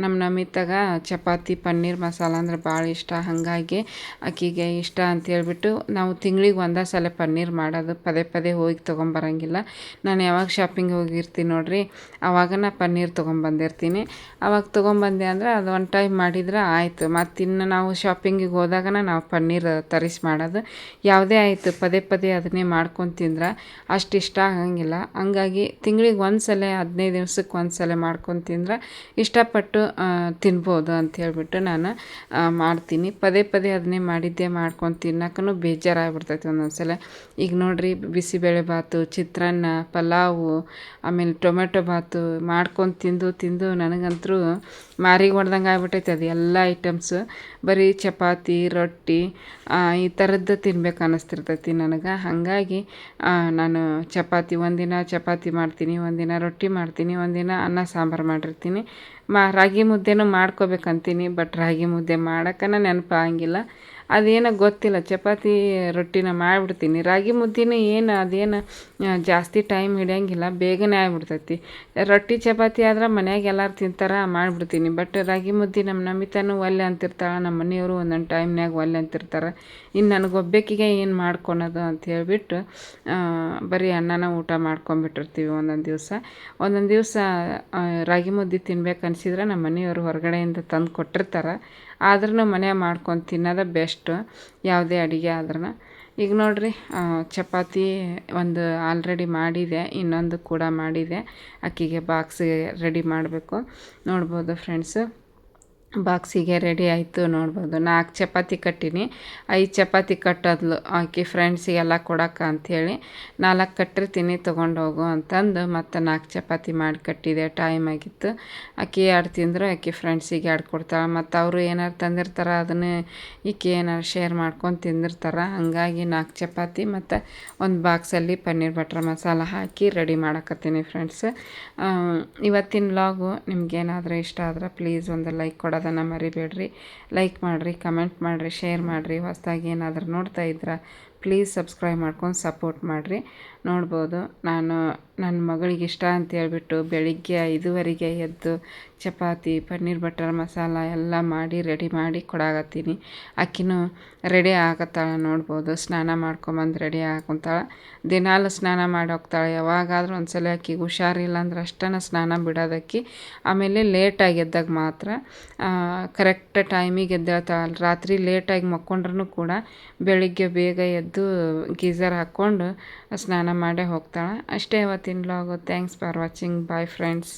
ನಮ್ಮ ನಮಿತಾಗ ಚಪಾತಿ ಪನ್ನೀರ್ ಮಸಾಲ ಅಂದ್ರೆ ಭಾಳ ಇಷ್ಟ. ಹಾಗಾಗಿ ಆಕೆಗೆ ಇಷ್ಟ ಅಂತೇಳ್ಬಿಟ್ಟು ನಾವು ತಿಂಗಳಿಗೆ ಒಂದೇ ಸಲ ಪನ್ನೀರ್ ಮಾಡೋದು, ಪದೇ ಪದೇ ಹೋಗಿ ತೊಗೊಂಬರಂಗಿಲ್ಲ. ನಾನು ಯಾವಾಗ ಶಾಪಿಂಗ್ ಹೋಗಿರ್ತೀನಿ ನೋಡಿರಿ ಆವಾಗ ನಾ ಪನ್ನೀರ್ ತೊಗೊಂಬಂದಿರ್ತೀನಿ. ಆವಾಗ ತೊಗೊಂಬಂದೆ ಅಂದರೆ ಅದು ಒನ್ ಟೈಮ್ ಮಾಡಿದ್ರೆ ಆಯಿತು. ಮತ್ತು ಇನ್ನು ನಾವು ಶಾಪಿಂಗಿಗೆ ಹೋದಾಗನ ನಾವು ಪನ್ನೀರ್ ತರಿಸಿ ಮಾಡೋದು. ಯಾವುದೇ ಆಯಿತು ಪದೇ ಪದೇ ಅದನ್ನೇ ಮಾಡ್ಕೊಂಡು ತಿಂದ್ರೆ ಅಷ್ಟು ಇಷ್ಟ ಆಗಂಗಿಲ್ಲ. ಹಂಗಾಗಿ ತಿಂಗಳಿಗೆ ಒಂದು ಸಲ 15 ದಿವ್ಸಕ್ಕೆ ಒಂದು ಸಲ ಮಾಡ್ಕೊಂಡು ತಿಂದ್ರೆ ಇಷ್ಟಪಟ್ಟು ತಿನ್ಬೋದು ಅಂಥೇಳ್ಬಿಟ್ಟು ನಾನು ಮಾಡ್ತೀನಿ. ಪದೇ ಪದೇ ಅದನ್ನೇ ಮಾಡ್ಕೊಂಡು ತಿನ್ನೋಕ್ಕೂ ಬೇಜಾರಾಗ್ಬಿಡ್ತೈತಿ ಒಂದೊಂದು ಸಲ. ಈಗ ನೋಡಿರಿ ಬಿಸಿಬೇಳೆ ಬಾತು, ಚಿತ್ರಾನ್ನ, ಪಲಾವು, ಆಮೇಲೆ ಟೊಮೆಟೊ ಬಾತು ಮಾಡ್ಕೊಂಡು ತಿಂದು ನನಗಂತೂ ಮಾರಿಗೆ ಹೊಡ್ದಂಗೆ ಆಗ್ಬಿಟ್ಟೈತೆ ಅದು ಎಲ್ಲ ಐಟಮ್ಸು. ಬರೀ ಚಪಾತಿ, ರೊಟ್ಟಿ ಈ ಥರದ್ದು ತಿನ್ಬೇಕು ಅನ್ನಿಸ್ತಿರ್ತೈತಿ ನನಗೆ. ಹಾಗಾಗಿ ನಾನು ಒಂದಿನ ಚಪಾತಿ ಮಾಡ್ತೀನಿ, ಒಂದಿನ ರೊಟ್ಟಿ ಮಾಡ್ತೀನಿ, ಒಂದಿನ ಅನ್ನ ಸಾಂಬಾರು ಮಾಡಿರ್ತೀನಿ. ರಾಗಿ ಮುದ್ದೆನೂ ಮಾಡ್ಕೋಬೇಕಂತೀನಿ, ಬಟ್ ರಾಗಿ ಮುದ್ದೆ ಮಾಡೋಕ್ಕನ ನೆನಪಾಗಂಗಿಲ್ಲ. ಅದೇನೋ ಗೊತ್ತಿಲ್ಲ, ಚಪಾತಿ ರೊಟ್ಟಿನ ಮಾಡಿಬಿಡ್ತೀನಿ. ರಾಗಿ ಮುದ್ದೆನೂ ಅದೇನು ಜಾಸ್ತಿ ಟೈಮ್ ಹಿಡಿಯೋಂಗಿಲ್ಲ, ಬೇಗನೆ ಆಗಿಬಿಡ್ತೈತಿ. ರೊಟ್ಟಿ ಚಪಾತಿ ಆದ್ರೆ ಮನ್ಯಾಗ ಎಲ್ಲರೂ ತಿಂತಾರೆ, ಮಾಡಿಬಿಡ್ತೀನಿ. ಬಟ್ ರಾಗಿ ಮುದ್ದೆ ನಮ್ಮ ನಮಿತಾನು ಒಲ್ಲೆ ಅಂತಿರ್ತಾಳೆ, ನಮ್ಮ ಮನೆಯವರು ಒಂದೊಂದು ಟೈಮ್ನಾಗ ಒಲ್ಲೆ ಅಂತಿರ್ತಾರೆ. ಇನ್ನು ನನಗೊಬ್ಬಕ್ಕಿಗೆ ಏನು ಮಾಡ್ಕೊಳೋದು ಅಂತ ಹೇಳ್ಬಿಟ್ಟು ಬರೀ ಅನ್ನನ ಊಟ ಮಾಡ್ಕೊಂಬಿಟ್ಟಿರ್ತೀವಿ ಒಂದೊಂದು ದಿವಸ ರಾಗಿ ಮುದ್ದೆ ತಿನ್ಬೇಕು ಅನಿಸಿದ್ರೆ ನಮ್ಮ ಮನೆಯವರು ಹೊರಗಡೆಯಿಂದ ತಂದು ಕೊಟ್ಟಿರ್ತಾರೆ. ಆದ್ರೂ ಮನೆ ಮಾಡ್ಕೊಂಡು ತಿನ್ನೋದು ಬೆಸ್ಟು ಯಾವುದೇ ಅಡುಗೆ ಆದ್ರೂ. ಈಗ ನೋಡಿರಿ ಚಪಾತಿ ಒಂದು ಆಲ್ರೆಡಿ ಮಾಡಿದೆ, ಇನ್ನೊಂದು ಕೂಡ ಮಾಡಿದೆ. ಆಕೆಗೆ ಬಾಕ್ಸಿಗೆ ರೆಡಿ ಮಾಡಬೇಕು. ನೋಡ್ಬೋದು ಫ್ರೆಂಡ್ಸು, ಬಾಕ್ಸಿಗೆ ರೆಡಿ ಆಯಿತು. ನೋಡ್ಬೋದು 4 ಚಪಾತಿ ಕಟ್ಟೀನಿ. 5 ಚಪಾತಿ ಕಟ್ಟೋದ್ಲು ಆಕೆ ಫ್ರೆಂಡ್ಸಿಗೆಲ್ಲ ಕೊಡೋಕೆ ಅಂಥೇಳಿ. 4 ಕಟ್ಟಿರ್ತೀನಿ ತೊಗೊಂಡು ಹೋಗು ಅಂತಂದು ಮತ್ತು 4 ಚಪಾತಿ ಮಾಡಿ ಕಟ್ಟಿದೆ. ಟೈಮ್ ಆಗಿತ್ತು. ಆಕೆ 2 ತಿಂದರು, ಆಕೆ ಫ್ರೆಂಡ್ಸಿಗೆ 2 ಕೊಡ್ತಾಳೆ. ಮತ್ತು ಅವರು ಏನಾರು ತಂದಿರ್ತಾರೆ ಅದನ್ನೇ ಈಕೆ ಏನಾರು ಶೇರ್ ಮಾಡ್ಕೊಂಡು ತಿಂದಿರ್ತಾರೆ. ಹಾಗಾಗಿ 4 ಚಪಾತಿ ಮತ್ತು ಒಂದು ಬಾಕ್ಸಲ್ಲಿ ಪನ್ನೀರ್ ಬಟರ್ ಮಸಾಲ ಹಾಕಿ ರೆಡಿ ಮಾಡಕತ್ತೀನಿ ಫ್ರೆಂಡ್ಸ್. ಇವತ್ತಿನ ವ್ಲಾಗು ನಿಮ್ಗೇನಾದರೂ ಇಷ್ಟ ಆದ್ರೆ ಪ್ಲೀಸ್ ಒಂದು ಲೈಕ್ ಕೊಡೋದನ್ನು ಮರಿಬೇಡ್ರಿ. ಲೈಕ್ ಮಾಡಿರಿ, ಕಮೆಂಟ್ ಮಾಡಿರಿ, ಶೇರ್ ಮಾಡಿರಿ. ಹೊಸದಾಗಿ ಏನಾದರೂ ನೋಡ್ತಾ ಇದ್ರೆ ಪ್ಲೀಸ್ ಸಬ್ಸ್ಕ್ರೈಬ್ ಮಾಡ್ಕೊಂಡು ಸಪೋರ್ಟ್ ಮಾಡಿರಿ. ನೋಡ್ಬೋದು ನಾನು ನನ್ನ ಮಗಳಿಗೆ ಇಷ್ಟ ಅಂತೇಳ್ಬಿಟ್ಟು ಬೆಳಿಗ್ಗೆ 5:15 ಎದ್ದು ಚಪಾತಿ ಪನ್ನೀರ್ ಬಟರ್ ಮಸಾಲ ಎಲ್ಲ ಮಾಡಿ ರೆಡಿ ಮಾಡಿ ಕೊಡಾಕತ್ತೀನಿ. ಆಕಿನೂ ರೆಡಿ ಆಗತ್ತಾಳೆ. ನೋಡ್ಬೋದು ಸ್ನಾನ ಮಾಡ್ಕೊಂಬಂದು ರೆಡಿ ಹಾಕೊಂತಾಳೆ. ದಿನಾಲು ಸ್ನಾನ ಮಾಡಿ ಹೋಗ್ತಾಳೆ. ಯಾವಾಗಾದ್ರೂ ಒಂದ್ಸಲ ಆಕಿಗೆ ಹುಷಾರಿಲ್ಲ ಅಂದ್ರೆ ಅಷ್ಟೇ ಸ್ನಾನ ಬಿಡೋದಕ್ಕೆ. ಆಮೇಲೆ ಲೇಟಾಗಿ ಎದ್ದಾಗ ಮಾತ್ರ ಕರೆಕ್ಟ್ ಟೈಮಿಗೆ ಎದ್ದೇಳ್ತಾಳೆ. ರಾತ್ರಿ ಲೇಟಾಗಿ ಮಕ್ಕೊಂಡ್ರೂ ಕೂಡ ಬೆಳಿಗ್ಗೆ ಬೇಗ ಎದ್ದು ಗೀಝರ್ ಹಾಕ್ಕೊಂಡು ಸ್ನಾನ ಮಾಡೇ ಹೋಗ್ತಾಳೆ. ಅಷ್ಟೇ ಇವತ್ತಿನ vlog. Thanks for watching. Bye friends.